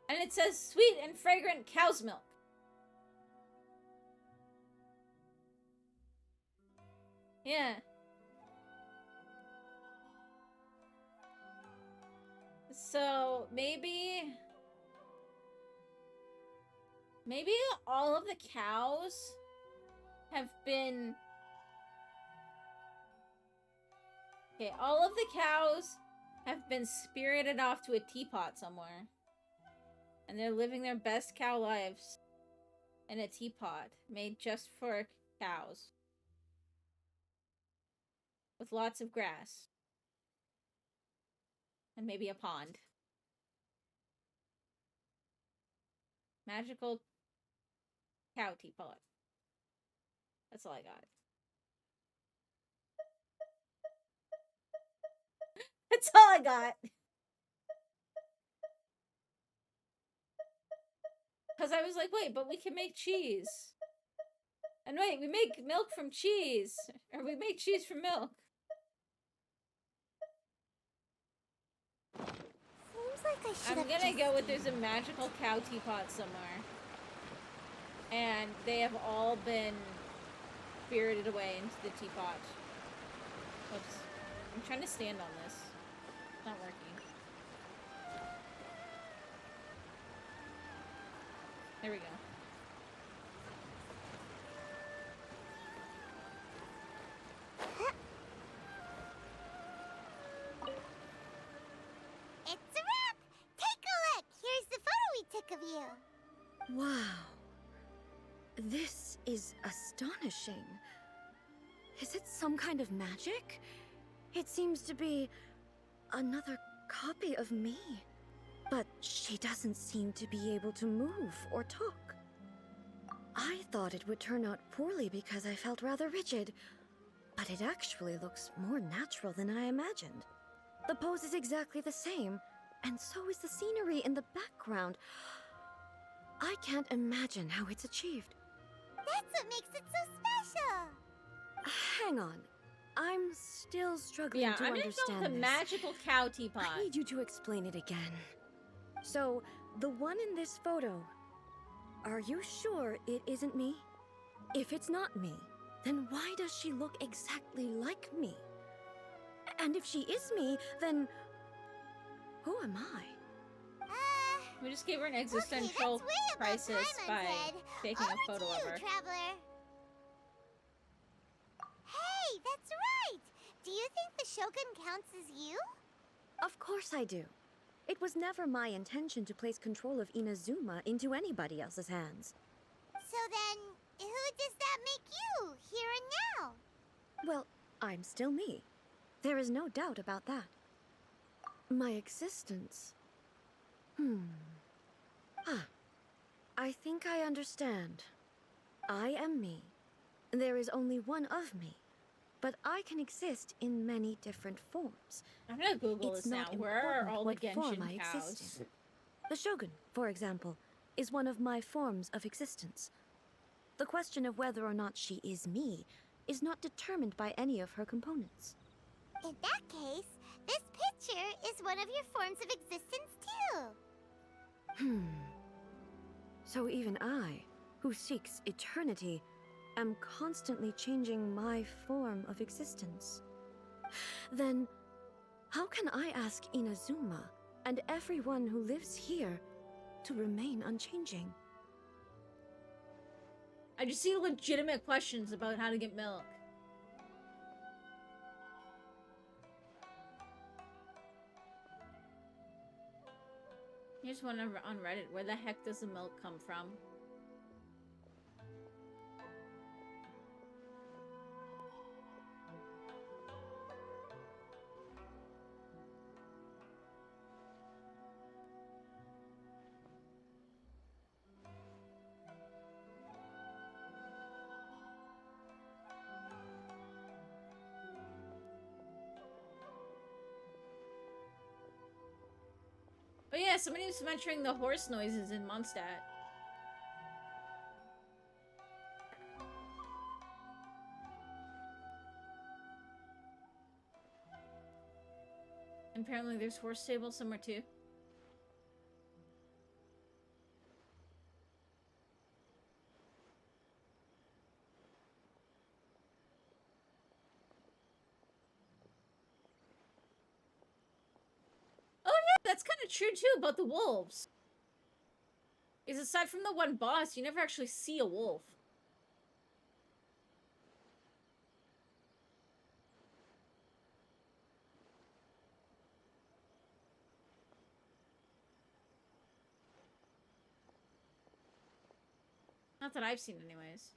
And it says sweet and fragrant cow's milk. Yeah. So, maybe all of the cows have been... Okay, all of the cows have been spirited off to a teapot somewhere. And they're living their best cow lives in a teapot made just for cows. With lots of grass. And maybe a pond. Magical cow teapot. That's all I got. That's all I got. Because I was like, wait, but we can make cheese. And wait, we make milk from cheese. Or we make cheese from milk. Seems like I should I'm have gonna go with there's a magical cow teapot somewhere. And they have all been spirited away into the teapot. Oops. I'm trying to stand on this. It's not working. There we go. It's a wrap! Take a look! Here's the photo we took of you. Wow. This is astonishing. Is it some kind of magic? It seems to be another copy of me. But she doesn't seem to be able to move or talk. I thought it would turn out poorly because I felt rather rigid, but it actually looks more natural than I imagined. The pose is exactly the same, and so is the scenery in the background. I can't imagine how it's achieved. That's what makes it so special. Hang on. I'm still struggling Yeah, to I'm gonna understand go with the this. magical cow teapot. I need you to explain it again. So, the one in this photo, are you sure it isn't me? If it's not me, then why does she look exactly like me? And if she is me, then who am I? We just gave her an Okay, existential that's way above crisis by Paimon's head. taking a Over photo to of you, her. Traveler. Hey, that's right! Do you think the Shogun counts as you? Of course I do. It was never my intention to place control of Inazuma into anybody else's hands. So then, who does that make you, here and now? Well, I'm still me. There is no doubt about that. My existence. I think I understand. I am me. There is only one of me. But I can exist in many different forms. I'm gonna Google It's this now. not Where are important all the what form I Genshin exist cows? in. The Shogun, for example, is one of my forms of existence. The question of whether or not she is me is not determined by any of her components. In that case, this picture is one of your forms of existence too. So even I, who seeks eternity, am constantly changing my form of existence. Then, how can I ask Inazuma and everyone who lives here to remain unchanging? I just see legitimate questions about how to get milk. Here's one on Reddit. Where the heck does the milk come from? Oh yeah, somebody was mentioning the horse noises in Mondstadt. And apparently there's horse stables somewhere too. Oh yeah, that's kind of true too about the wolves. Is aside from the one boss, you never actually see a wolf. Not that I've seen anyways.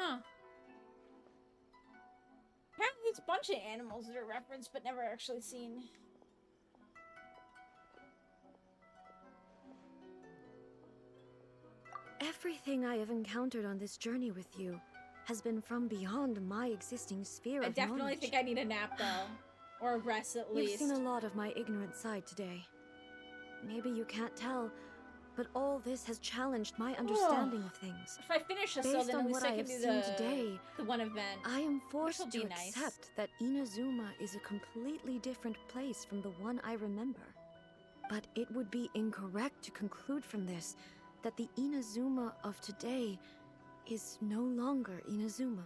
Huh. Apparently there's a bunch of animals that are referenced but never actually seen. Everything I have encountered on this journey with you has been from beyond my existing sphere I of definitely knowledge. think I need a nap though. Or a rest at You've least. seen a lot of my ignorant side today. Maybe you can't tell, but all this has challenged my understanding of things. If I finish this, Based then on at least what I I can have do seen today, the one event. I am will forced be to nice. accept that Inazuma is a completely different place from the one I remember. But it would be incorrect to conclude from this that the Inazuma of today is no longer Inazuma.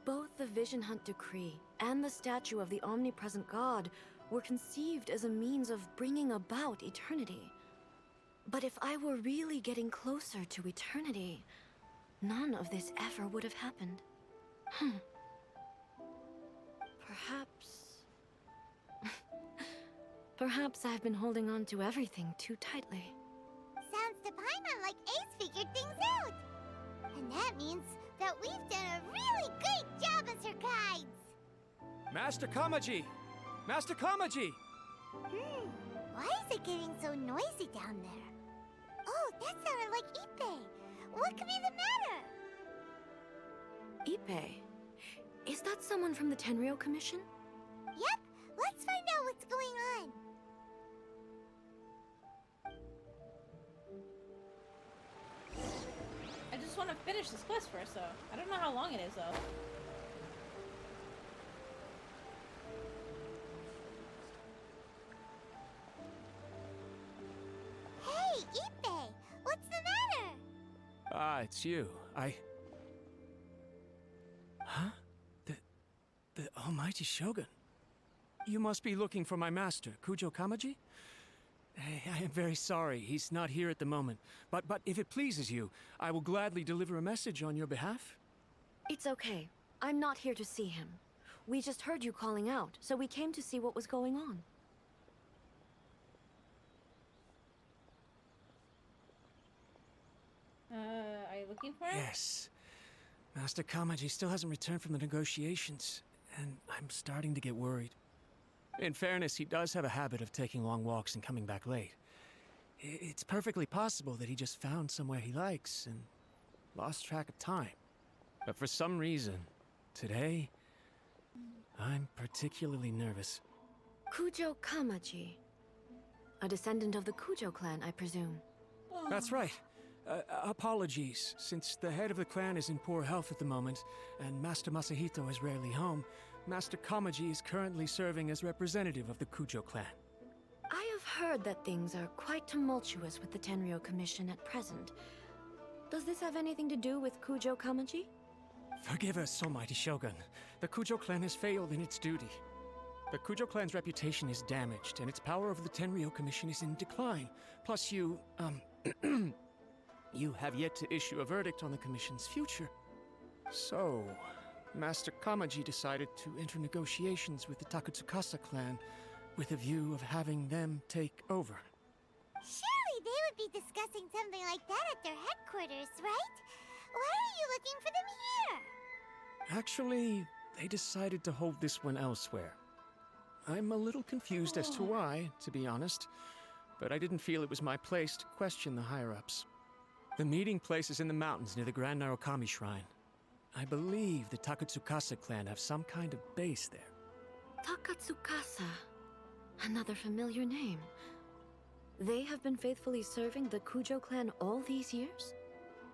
Both the Vision Hunt Decree and the statue of the omnipresent god were conceived as a means of bringing about eternity. But if I were really getting closer to eternity, none of this ever would have happened. Perhaps... Perhaps I've been holding on to everything too tightly. Sounds to Paimon like Ace figured things out. And that means that we've done a really great job as her guides. Master Kamaji! Master Kamaji! Why is it getting so noisy down there? Oh, that sounded like Ippei. What could be the matter? Ippei? Is that someone from the Tenryou Commission? Yep, let's find out what's going on. I just want to finish this quest first, though. I don't know how long it is, though. Hey, Ippei, what's the matter? Ah, it's you. Huh? The Almighty Shogun. You must be looking for my master, Kujo Kamaji? I am very sorry, he's not here at the moment. But if it pleases you, I will gladly deliver a message on your behalf. It's okay. I'm not here to see him. We just heard you calling out, so we came to see what was going on. Are you looking for it? Yes. Master Kamaji still hasn't returned from the negotiations, and I'm starting to get worried. In fairness, he does have a habit of taking long walks and coming back late. It's perfectly possible that he just found somewhere he likes and lost track of time. But for some reason, today, I'm particularly nervous. Kujo Kamaji. A descendant of the Kujo clan, I presume. That's right. Apologies, since the head of the clan is in poor health at the moment, and Master Masahito is rarely home, Master Kamaji is currently serving as representative of the Kujo clan. I have heard that things are quite tumultuous with the Tenryou Commission at present. Does this have anything to do with Kujo Kamaji? Forgive us, Almighty Shogun. The Kujo clan has failed in its duty. The Kujo clan's reputation is damaged, and its power over the Tenryou Commission is in decline. Plus you have yet to issue a verdict on the Commission's future. So, Master Kamaji decided to enter negotiations with the Takatsukasa clan with a view of having them take over. Surely they would be discussing something like that at their headquarters, right? Why are you looking for them here? Actually, they decided to hold this one elsewhere. I'm a little confused as to why, to be honest, but I didn't feel it was my place to question the higher-ups. The meeting place is in the mountains near the Grand Narukami Shrine. I believe the Takatsukasa clan have some kind of base there. Takatsukasa. Another familiar name. They have been faithfully serving the Kujo clan all these years?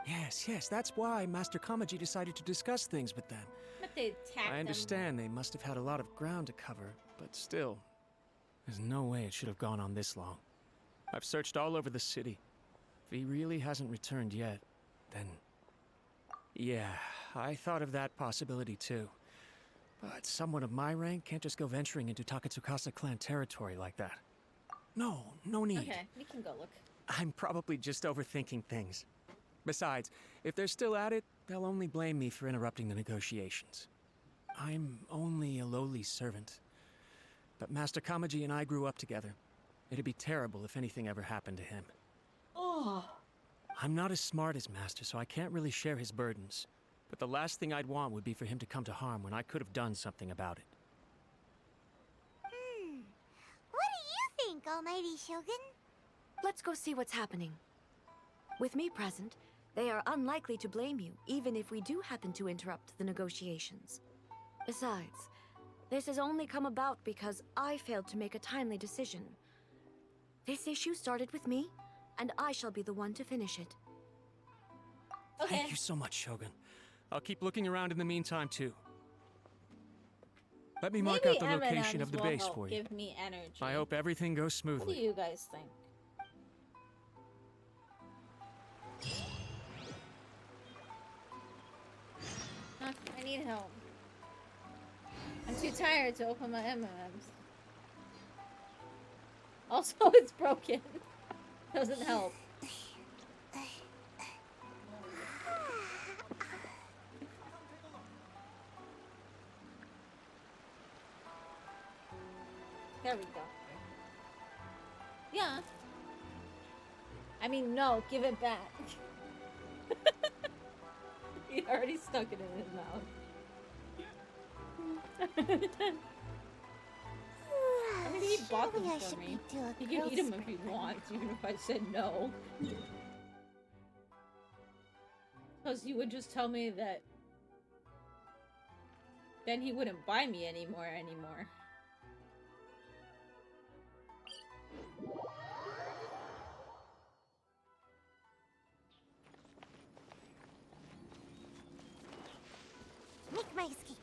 Yes, that's why Master Kamaji decided to discuss things with them. But they attacked I understand they must have had a lot of ground to cover, but still, there's no way it should have gone on this long. I've searched all over the city. If he really hasn't returned yet, then... yeah, I thought of that possibility too. But someone of my rank can't just go venturing into Takatsukasa clan territory like that. No need. Okay, we can go look. I'm probably just overthinking things. Besides, if they're still at it, they'll only blame me for interrupting the negotiations. I'm only a lowly servant. But Master Kamaji and I grew up together. It'd be terrible if anything ever happened to him. Oh. I'm not as smart as Master, so I can't really share his burdens. But the last thing I'd want would be for him to come to harm when I could have done something about it. What do you think, Almighty Shogun? Let's go see what's happening. With me present, They are unlikely to blame you, even if we do happen to interrupt the negotiations. Besides, this has only come about because I failed to make a timely decision. This issue started with me, and I shall be the one to finish it. Okay. Thank you so much, Shogun. I'll keep looking around in the meantime, too. Let me mark out the location of the base for you. Give me energy. I hope everything goes What do smoothly. you guys think? I need help. I'm too tired to open my M&Ms. Also, it's broken. Doesn't help. There we go. Yeah. I mean, no, give it back. He already stuck it in his mouth. I mean, he bought them Surely I for should me. be doing He can growth eat them if spurt he now. wants, even if I said no. Because you would just tell me that then he wouldn't buy me anymore. Make my escape.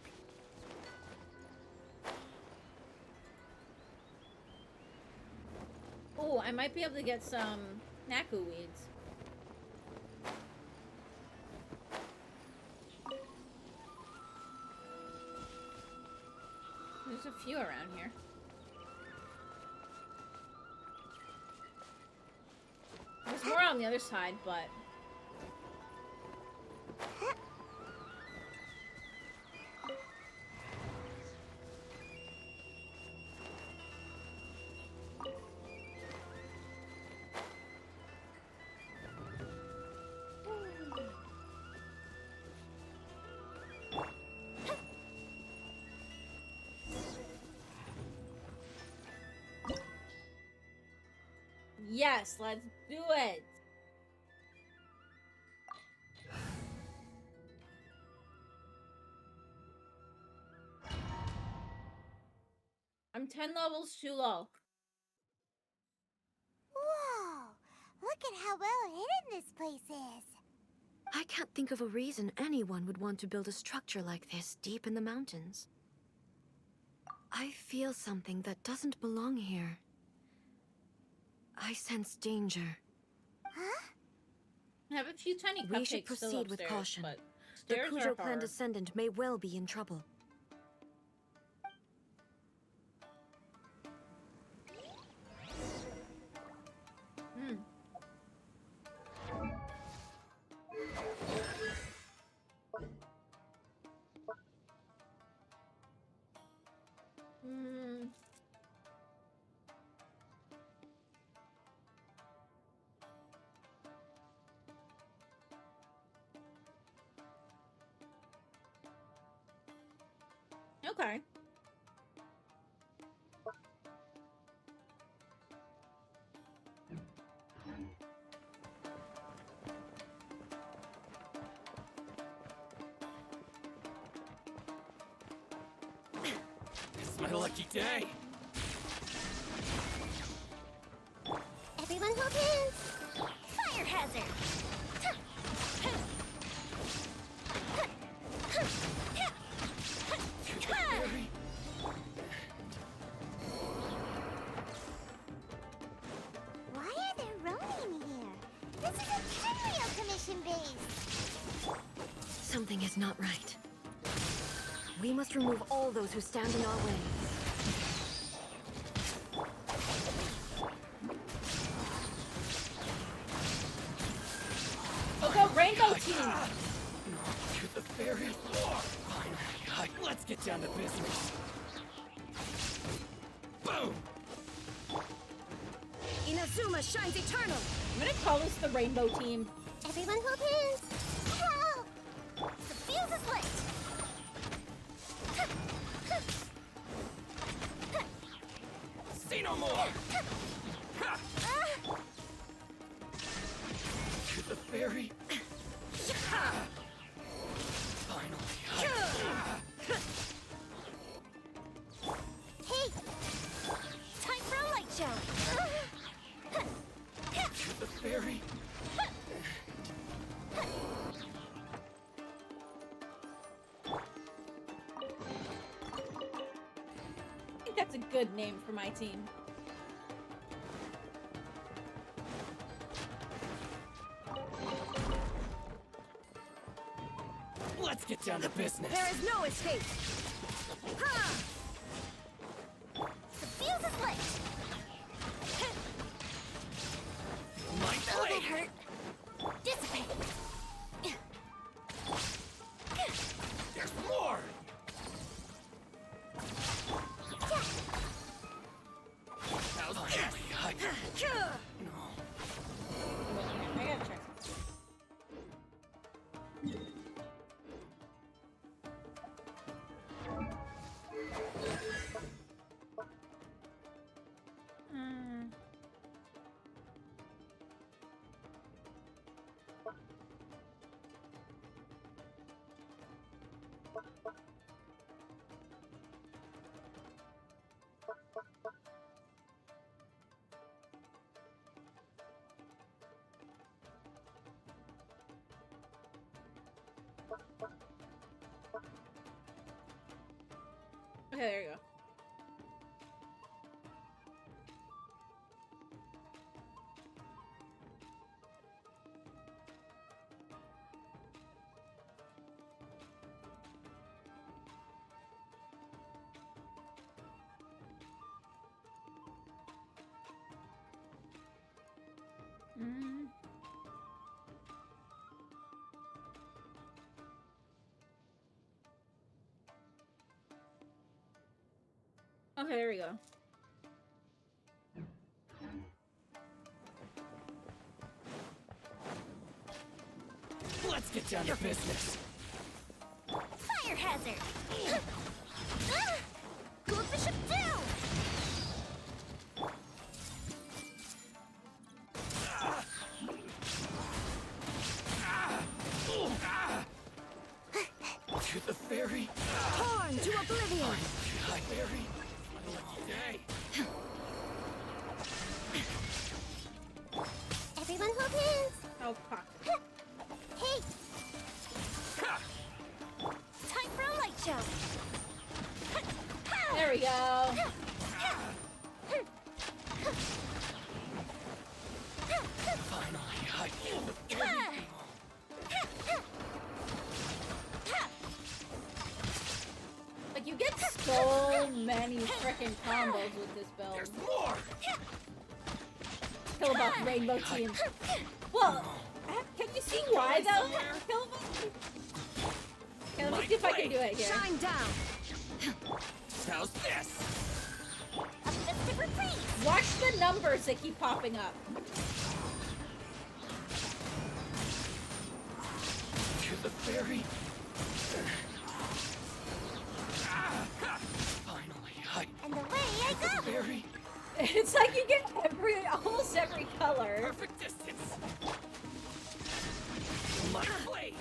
Oh, I might be able to get some Naku weeds. There's a few around here. There's more on the other side, but... Yes, let's do it! I'm 10 levels too low. Whoa! Look at how well hidden this place is. I can't think of a reason anyone would want to build a structure like this deep in the mountains. I feel something that doesn't belong here. I sense danger. Huh? I have a few tiny cupcakes We should still proceed with upstairs, caution. but The stairs Kujo are clan hard. descendant may well be in trouble. Hmm. Hmm. Okay. It's my lucky day. Everyone hold hands. Fire hazard. Why are there Ronin here? This is a Kenryo Commission base. Something is not right. We must remove all those who stand in our way. Oh, go Rainbow Team! To the fairy. Finally, let's get down to business. Boom! Inazuma shines eternal! I'm gonna call this the Rainbow Team. Everyone hold hands. Whoa! The fuse is lit. See no more! To the fairy. Hey! Time for a light show! The fairy. I think that's a good name for my team. Let's get down to business. There is no escape. Ha! The fuse is lit! My Oh, that blade. hurt! Dissipate! There's more. How's this? No. I gotta check. Hmm. Okay, there you go. Mm. Okay, there we go. Let's get down to business. Fire hazard! Goes the ship down! To the fairy. Torn to oblivion. Hi, fairy. My lucky day. Everyone hold hands! Oh, fuck. Hey! Time for a light show! There we go. Finally, I feel the fairy. Like, you get so many frickin' combos with this build. There's more. Killabuff Rainbow Team. Well, can you see why though? Killabuff? Okay, let me see if I can do it here. Shine down. How's this? A festive reprise! Watch the numbers that keep popping up. To the fairy. Finally, I And away I go! fairy. It's like you get almost every color. Perfect distance. My blade.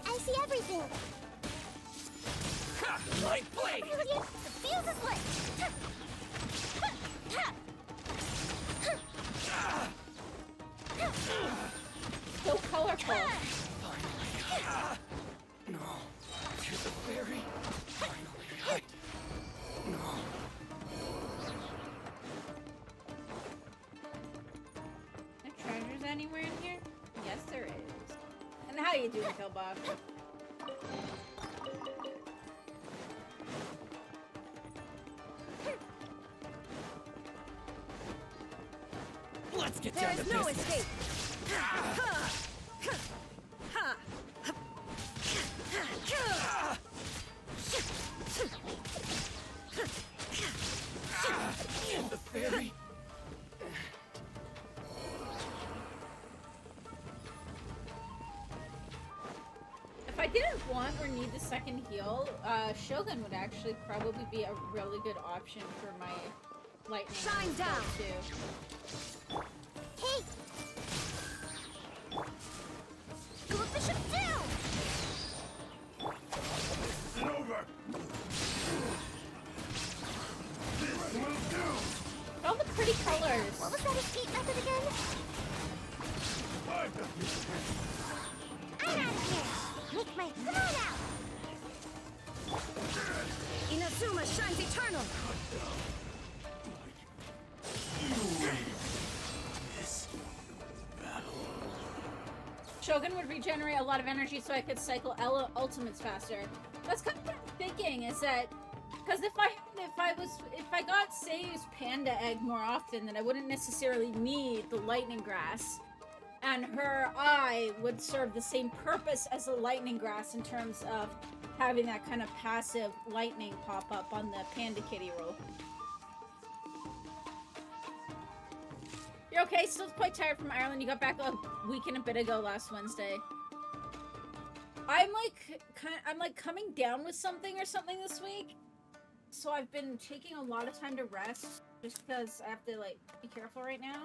I see everything! My blade. Brilliant! The fuse is lit! So colorful. Finally. No. To the fairy. Finally, I. No. Are treasures anywhere in here? Yes, there is. And how you doing, Killabuff? Let's get There down to is no business. escape. Ha! Ha! And the fairy. If I didn't want or need the second heal, Shogun would actually probably be a really good option for my lightning Shine spell, down. too. Hey! Glow all the pretty colors. What was that escape method again? I'm out of here. With my come on out. Inazuma shines eternal! Shogun would regenerate a lot of energy so I could cycle ultimates faster. That's kind of what I'm thinking, is that because if I got Sei's panda egg more often, then I wouldn't necessarily need the lightning grass. And her eye would serve the same purpose as the lightning grass in terms of having that kind of passive lightning pop up on the panda kitty roll. You're okay? Still quite tired from Ireland. You got back a week and a bit ago last Wednesday. I'm like coming down with something or something this week. So I've been taking a lot of time to rest just because I have to like be careful right now.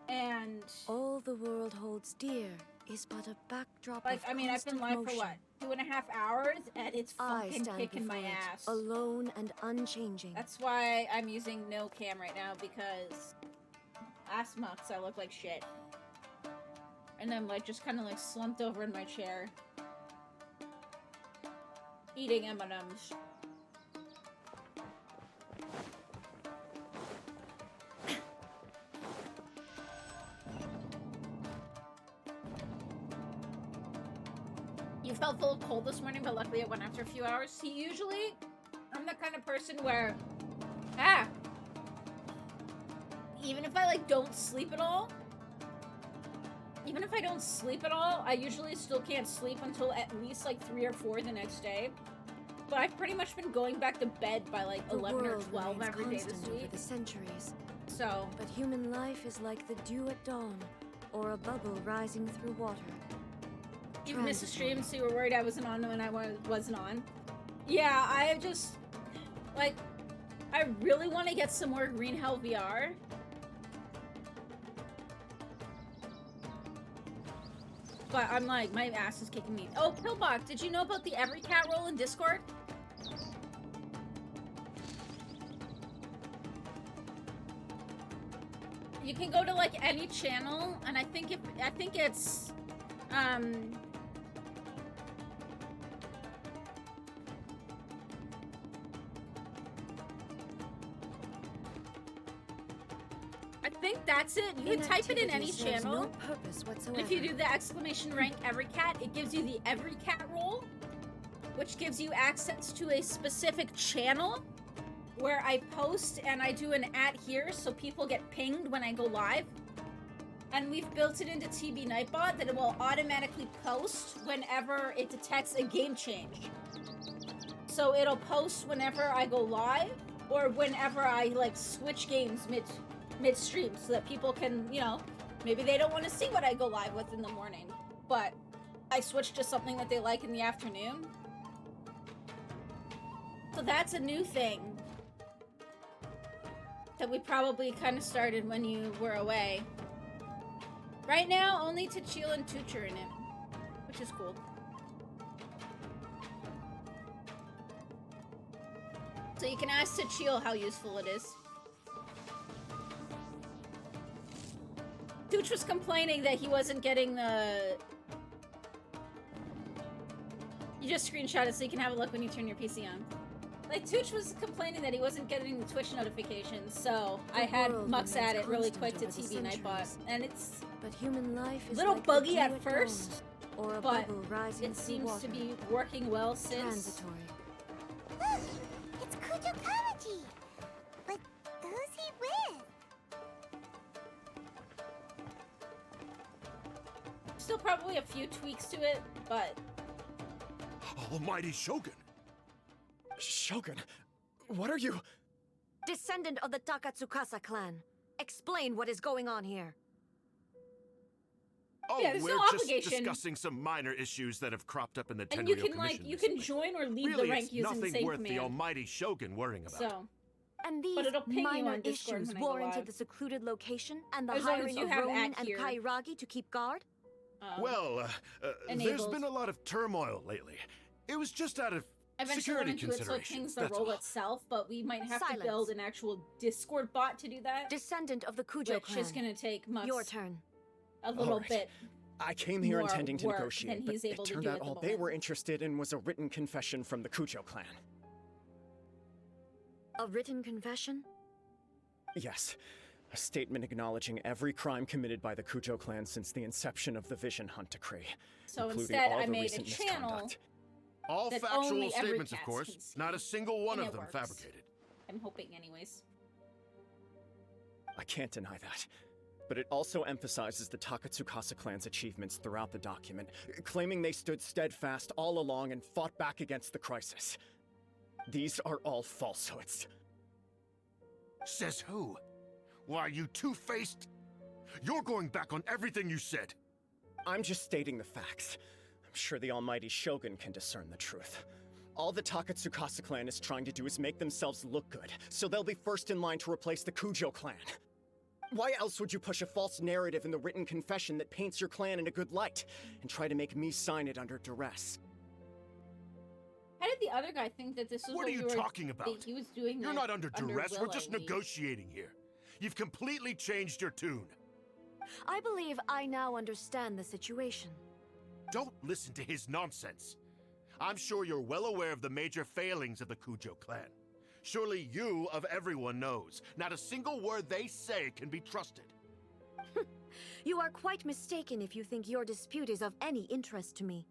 And all the world holds dear is but a backdrop like, of I mean, I've been live for what? 2.5 hours and it's fucking kicking my ass. Alone and unchanging. That's why I'm using no cam right now, because last month I look like shit. And I'm like just kind of like slumped over in my chair. Eating M&Ms. You felt a little cold this morning, but luckily it went after a few hours. See, usually, I'm the kind of person where, even if I, like, don't sleep at all, I usually still can't sleep until at least, like, 3 or 4 the next day. But I've pretty much been going back to bed by, like, 11 or 12 every day this week. Over the centuries. So. But human life is like the dew at dawn, or a bubble rising through water. You missed a stream, so you were worried I wasn't on when I wasn't on. Yeah, I just, like, I really want to get some more Green Hell VR. But I'm like, my ass is kicking me. Oh, Pillbot, did you know about the Every Cat roll in Discord? You can go to, like, any channel, and I think it's, I think that's it. You can type it in any channel. No purpose whatsoever. And if you do the exclamation rank every cat, it gives you the every cat roll, which gives you access to a specific channel where I post and I do an @ here so people get pinged when I go live. And we've built it into TB Nightbot that it will automatically post whenever it detects a game change. So it'll post whenever I go live or whenever I like switch games midstream so that people can, you know, maybe they don't want to see what I go live with in the morning, but I switch to something that they like in the afternoon. So that's a new thing that we probably kind of started when you were away. Right now, only Tachil and Tooch are in it, which is cool. So you can ask Tachil how useful it is. Tooch was complaining that he wasn't getting the... You just screenshot it so you can have a look when you turn your PC on. Like, Tooch was complaining that he wasn't getting the Twitch notifications, so I had Mux at it really quick to TV Nightbot, and it's but human life is a little like buggy at first, or a but bubble rising it through seems water. to be working well since. Transitory. Look, it's Kujo Kamaji. But who's he with? Still probably a few tweaks to it, but... Almighty Shogun! Shogun, what are you? Descendant of the Takatsukasa clan. Explain what is going on here. Oh, Yeah, there's we're no just obligation. discussing some minor issues that have cropped up in the And Tenryou you can, Commission like, you recently. can join or leave Really, the rank it's using the nothing same worth command. the Almighty Shogun worrying about. So, And these But it'll ping you minor on Discord issues when I go warranted live. the secluded location and the As long as hiring you of have Ronin at and here. Kairagi to keep guard? Well, there's Enabled. been a lot of turmoil lately. It was just out of Eventually Security want to switch considerations, things the that's role all. itself, but we might have Silence. to build an actual Discord bot to do that, Descendant of the Cujo which clan. is going to take much Your turn. a little Alright. bit. I came here more intending to work negotiate, than but he's it able to turned do out at the all they were moment. interested in was a written confession from the Cujo clan. A written confession? Yes, a statement acknowledging every crime committed by the Cujo clan since the inception of the Vision Hunt Decree, So including instead, all I the made a recent channel. misconduct. All that factual only every statements, of cast course. can see. Not a single one And of it them works. fabricated. I'm hoping, anyways. I can't deny that. But it also emphasizes the Takatsukasa clan's achievements throughout the document, claiming they stood steadfast all along and fought back against the crisis. These are all falsehoods. Says who? Why, you two-faced? You're going back on everything you said. I'm just stating the facts. I'm sure the almighty Shogun can discern the truth. All the Takatsukasa clan is trying to do is make themselves look good, so they'll be first in line to replace the Cujo clan. Why else would you push a false narrative in the written confession that paints your clan in a good light, and try to make me sign it under duress? How did the other guy think that this was What are you we were, talking about? that he was doing You're that not under duress. Will, We're just I mean. negotiating here. You've completely changed your tune. I believe I now understand the situation. Don't listen to his nonsense. I'm sure you're well aware of the major failings of the Cujo clan. Surely you, of everyone, knows. Not a single word they say can be trusted. You are quite mistaken if you think your dispute is of any interest to me.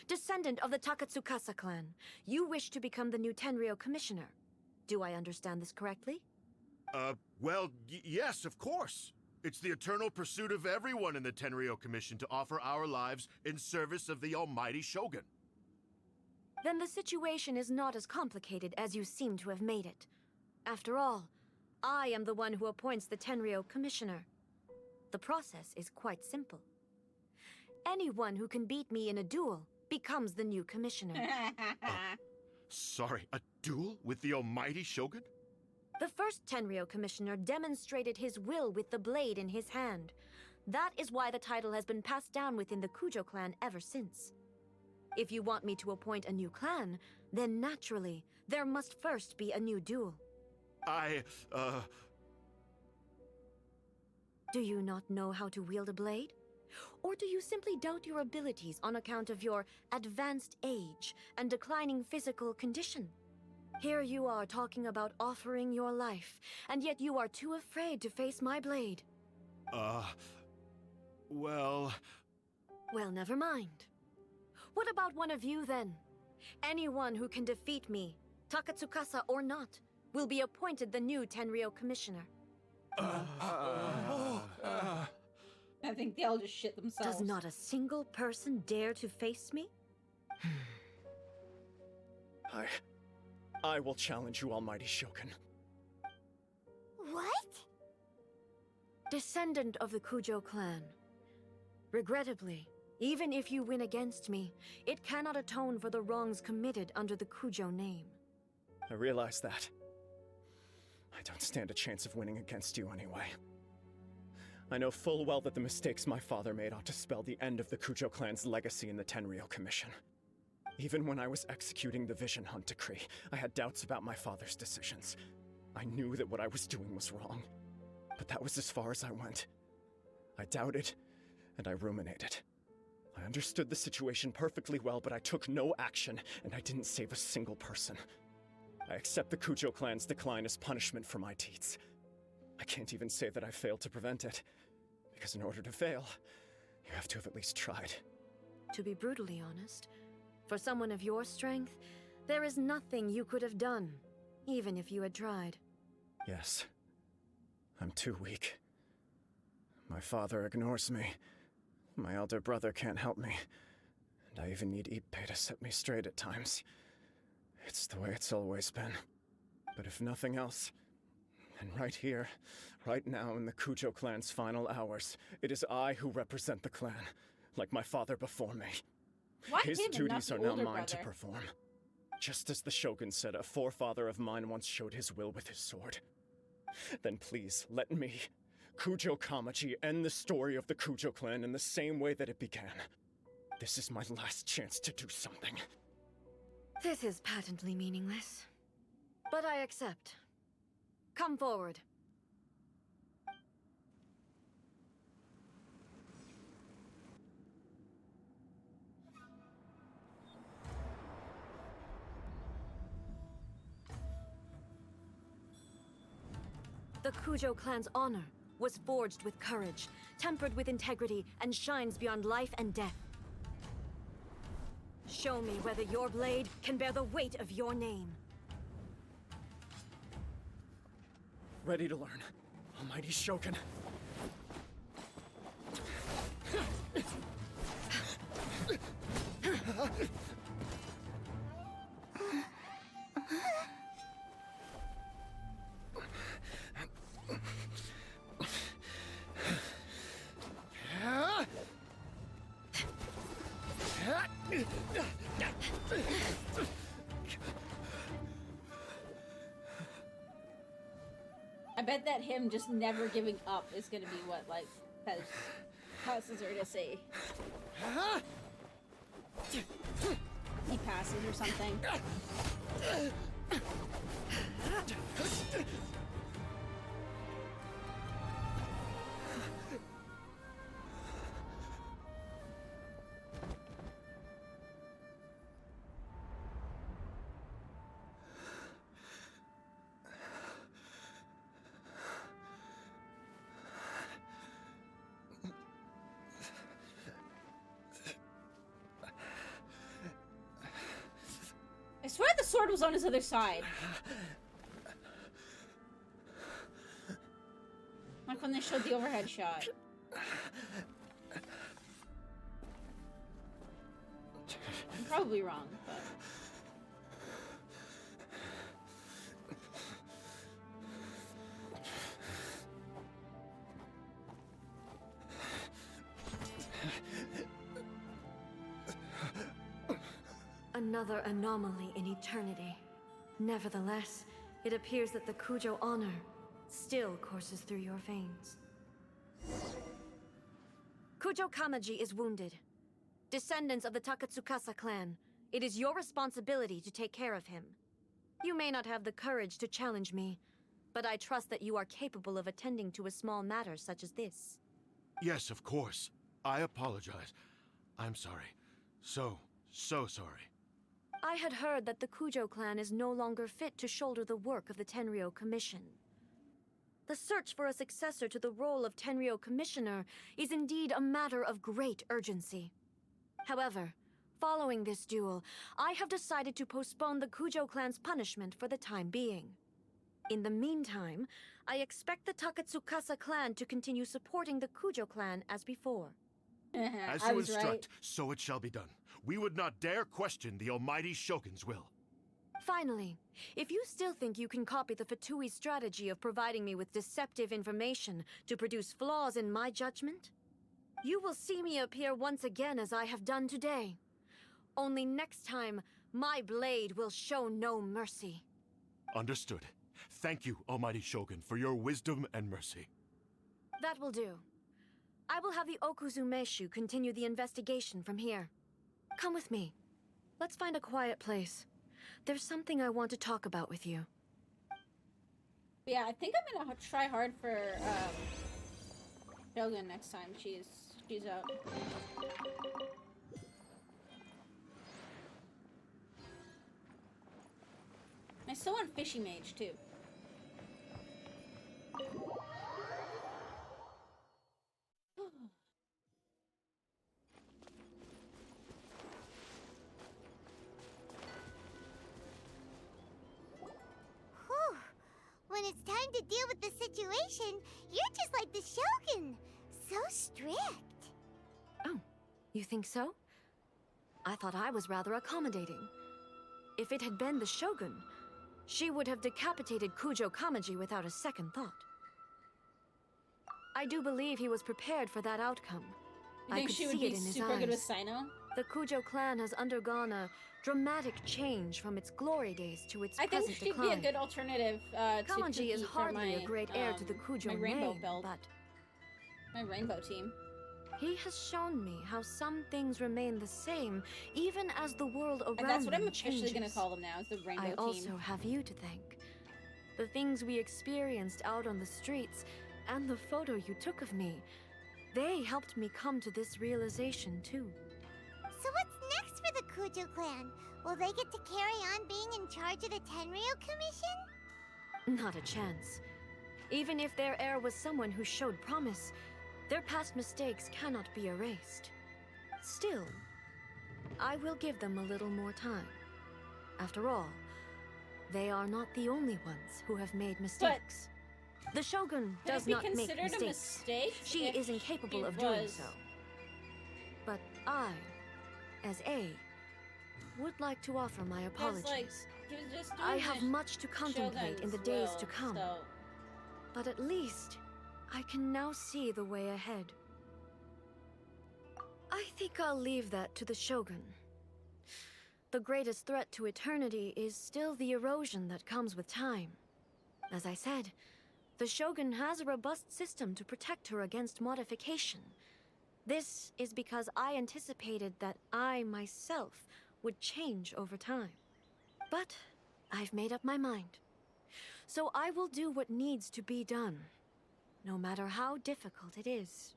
Descendant of the Takatsukasa clan, you wish to become the new Tenryo commissioner. Do I understand this correctly? Well, yes, of course. It's the eternal pursuit of everyone in the Tenryo Commission to offer our lives in service of the almighty Shogun. Then the situation is not as complicated as you seem to have made it. After all, I am the one who appoints the Tenryo commissioner. The process is quite simple. Anyone who can beat me in a duel becomes the new commissioner. Sorry, a duel with the almighty Shogun? The first Tenryo commissioner demonstrated his will with the blade in his hand. That is why the title has been passed down within the Cujo clan ever since. If you want me to appoint a new clan, then naturally, there must first be a new duel. Do you not know how to wield a blade? Or do you simply doubt your abilities on account of your advanced age and declining physical condition? Here you are talking about offering your life, and yet you are too afraid to face my blade. Well... Well, never mind. What about one of you, then? Anyone who can defeat me, Takatsukasa or not, will be appointed the new Tenryo commissioner. I think they all just shit themselves. Does not a single person dare to face me? I will challenge you, almighty Shogun. What? Descendant of the Cujo clan. Regrettably, even if you win against me, it cannot atone for the wrongs committed under the Cujo name. I realize that. I don't stand a chance of winning against you anyway. I know full well that the mistakes my father made ought to spell the end of the Cujo clan's legacy in the Tenryo Commission. Even when I was executing the Vision Hunt Decree, I had doubts about my father's decisions. I knew that what I was doing was wrong, but that was as far as I went. I doubted, and I ruminated. I understood the situation perfectly well, but I took no action, and I didn't save a single person. I accept the Cujo clan's decline as punishment for my deeds. I can't even say that I failed to prevent it, because in order to fail, you have to have at least tried. To be brutally honest, for someone of your strength, there is nothing you could have done, even if you had tried. Yes. I'm too weak. My father ignores me. My elder brother can't help me. And I even need Ippei to set me straight at times. It's the way it's always been. But if nothing else, then right here, right now in the Cujo clan's final hours, it is I who represent the clan, like my father before me. Why His him and not duties the are now older mine to brother? perform. Just as the Shogun said, a forefather of mine once showed his will with his sword. Then please, let me, Kujo Kamaji, end the story of the Cujo clan in the same way that it began. This is my last chance to do something. This is patently meaningless. But I accept. Come forward. The Kujo clan's honor was forged with courage, tempered with integrity, and shines beyond life and death. Show me whether your blade can bear the weight of your name. Ready to learn. Almighty Shogun. I bet that him just never giving up is gonna be what, like, causes her to say. He passes or something. I swear the sword was on his other side. Like when they showed the overhead shot. I'm probably wrong, but... Another anomaly in eternity. Nevertheless, it appears that the Kujo honor still courses through your veins. Kujo Kamaji is wounded. Descendants of the Takatsukasa clan, it is your responsibility to take care of him. You may not have the courage to challenge me, but I trust that you are capable of attending to a small matter such as this. Yes, of course. I apologize. I'm sorry. So sorry. I had heard that the Kujo clan is no longer fit to shoulder the work of the Tenryo Commission. The search for a successor to the role of Tenryo Commissioner is indeed a matter of great urgency. However, following this duel, I have decided to postpone the Kujo clan's punishment for the time being. In the meantime, I expect the Takatsukasa clan to continue supporting the Kujo clan as before. As you instruct, so it shall be done. We would not dare question the almighty Shogun's will. Finally, if you still think you can copy the Fatui's strategy of providing me with deceptive information to produce flaws in my judgment, you will see me appear once again as I have done today. Only next time, my blade will show no mercy. Understood. Thank you, almighty Shogun, for your wisdom and mercy. That will do. I will have the Okuzumeshu continue the investigation from here. Come with me. Let's find a quiet place. There's something I want to talk about with you. Yeah, I think I'm gonna try hard for Shogun next time she's out. I still want Fishy Mage too. Whew. When it's time to deal with the situation, you're just like the Shogun. So strict. Oh, you think so? I thought I was rather accommodating. If it had been the Shogun, she would have decapitated Kujo Kamaji without a second thought. I do believe he was prepared for that outcome. You think she would be super good with Sino? The Kujo clan has undergone a dramatic change from its glory days to its present decline. I think she'd be a good alternative to Kamaji is for hardly my, a great heir to the Kujo my rainbow name, belt. but my rainbow team. He has shown me how some things remain the same, even as the world around And that's what I'm them officially gonna changes. call them now, is the Rainbow I Team. also have you to thank. The things we experienced out on the streets, and the photo you took of me, they helped me come to this realization too. So what's next for the Kujo clan? Will they get to carry on being in charge of the Tenryu Commission? Not a chance. Even if their heir was someone who showed promise, their past mistakes cannot be erased. Still, I will give them a little more time. After all, they are not the only ones who have made mistakes. The Shogun Could does it be not make considered mistakes. a mistake? She if is incapable he of doing was- so. But I, as A, would like to offer my Because, apologies. like, he was just doing I have the much to contemplate in the Shogun's days will, to come. So. But at least, I can now see the way ahead. I think I'll leave that to the Shogun. The greatest threat to eternity is still the erosion that comes with time. As I said, the Shogun has a robust system to protect her against modification. This is because I anticipated that I myself would change over time. But I've made up my mind. So I will do what needs to be done, no matter how difficult it is.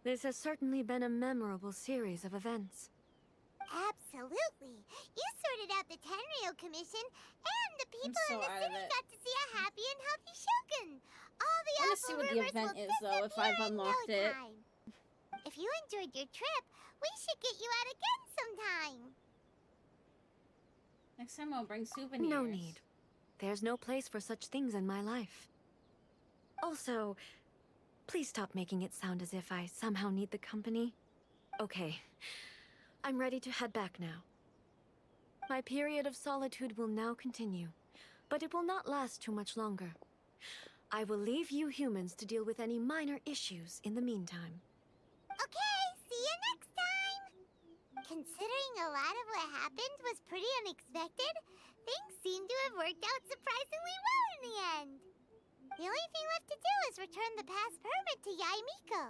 This has certainly been a memorable series of events. Absolutely. You sorted out the Tenryu Commission, and the people so in the out of city it. got to see a happy and healthy Shogun. All the I wanna awful see what the rumors event will is, though, if I've disappear in unlocked no it. time. If you enjoyed your trip, we should get you out again sometime. Next time I'll bring souvenirs. No need. There's no place for such things in my life. Also, please stop making it sound as if I somehow need the company. Okay, I'm ready to head back now. My period of solitude will now continue, but it will not last too much longer. I will leave you humans to deal with any minor issues in the meantime. Okay, see you next time! Considering a lot of what happened was pretty unexpected, things seem to have worked out surprisingly well in the end. The only thing left to do is return the past permit to Yae Miko.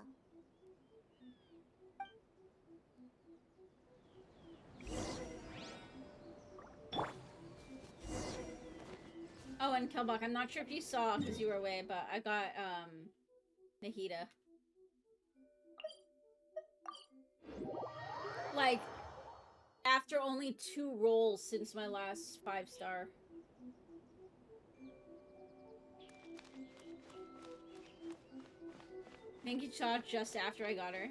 Oh, and Kelbach, I'm not sure if you saw because you were away, but I got Nahida. Like, after only 2 rolls since my last 5-star. I think you shot just after I got her.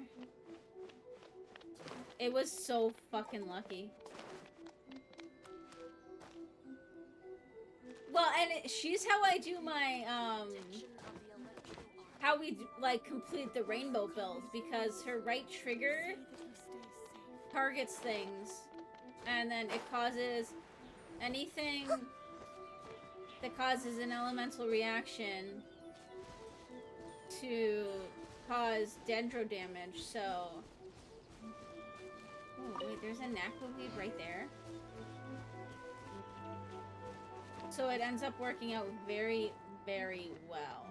It was so fucking lucky. Well, and she's how I do my, how we, like, complete the rainbow build, because her right trigger targets things, and then it causes anything that causes an elemental reaction to cause dendro damage, so... Oh, wait, there's a Nakba-weed right there. So it ends up working out very, very well.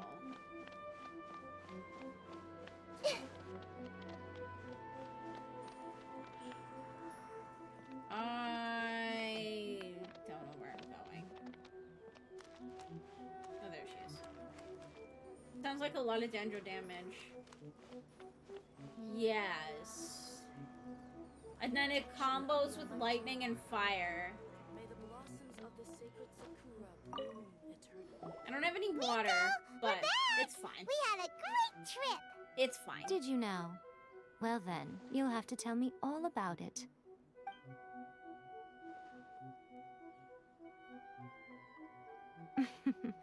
I don't know where I'm going. Oh, there she is. Sounds like a lot of dendro damage. Yes. And then it combos with lightning and fire. May the blossoms of the sacred sakura bloom eternally. I don't have any water, Miko, but we're back! it's fine. We had a great trip! It's fine. Did you now? Well then, you'll have to tell me all about it.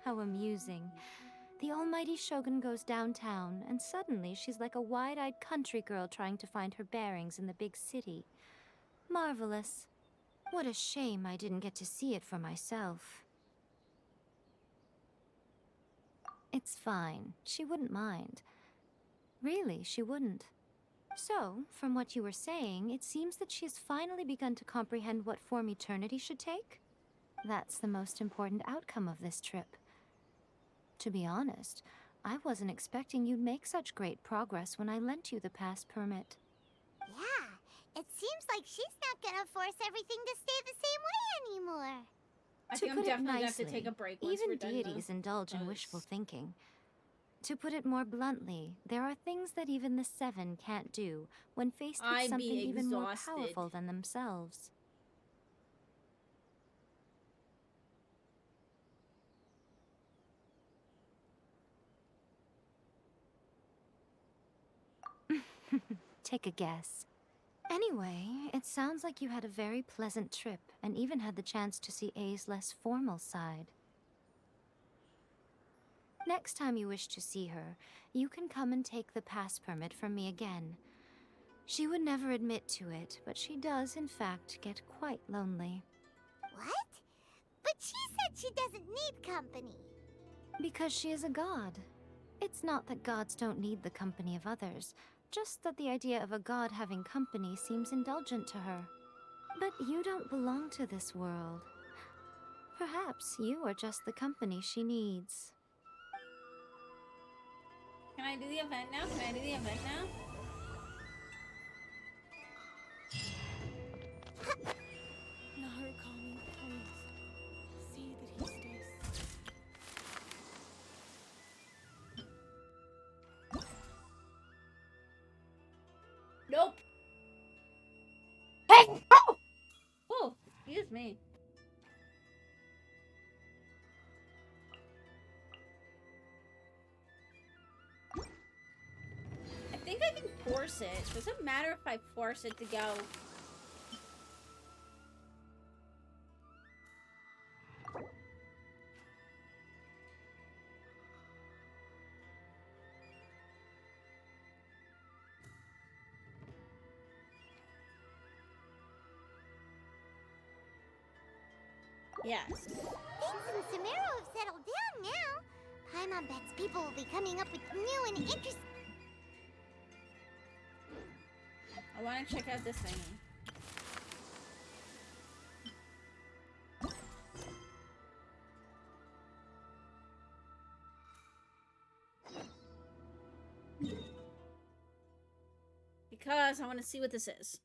How amusing. The almighty Shogun goes downtown, and suddenly she's like a wide-eyed country girl trying to find her bearings in the big city. Marvelous. What a shame I didn't get to see it for myself. It's fine. She wouldn't mind. Really, she wouldn't. So, from what you were saying, it seems that she has finally begun to comprehend what form eternity should take? That's the most important outcome of this trip. To be honest, I wasn't expecting you'd make such great progress when I lent you the pass permit. Yeah, it seems like she's not gonna force everything to stay the same way anymore. I To think I'm put it definitely gonna have nicely, to take a break once even we're done. deities indulge in wishful because- thinking. To put it more bluntly, there are things that even the Seven can't do when faced with I'd something be even more exhausted. powerful than themselves. Take a guess. Anyway, it sounds like you had a very pleasant trip and even had the chance to see A's less formal side. Next time you wish to see her, you can come and take the pass permit from me again. She would never admit to it, but she does, in fact, get quite lonely. What? But she said she doesn't need company. Because she is a god. It's not that gods don't need the company of others, just that the idea of a god having company seems indulgent to her. But you don't belong to this world. Perhaps you are just the company she needs. Can I do the event now? Can I do the event now? Narukami, please. See that he stays. Nope. Oh, excuse me. I think I can force it. Doesn't matter if I force it to go. Yes. Things in Sumeru have settled down now. Paimon bets people will be coming up with new and interesting. I want to check out this thing. Because I want to see what this is.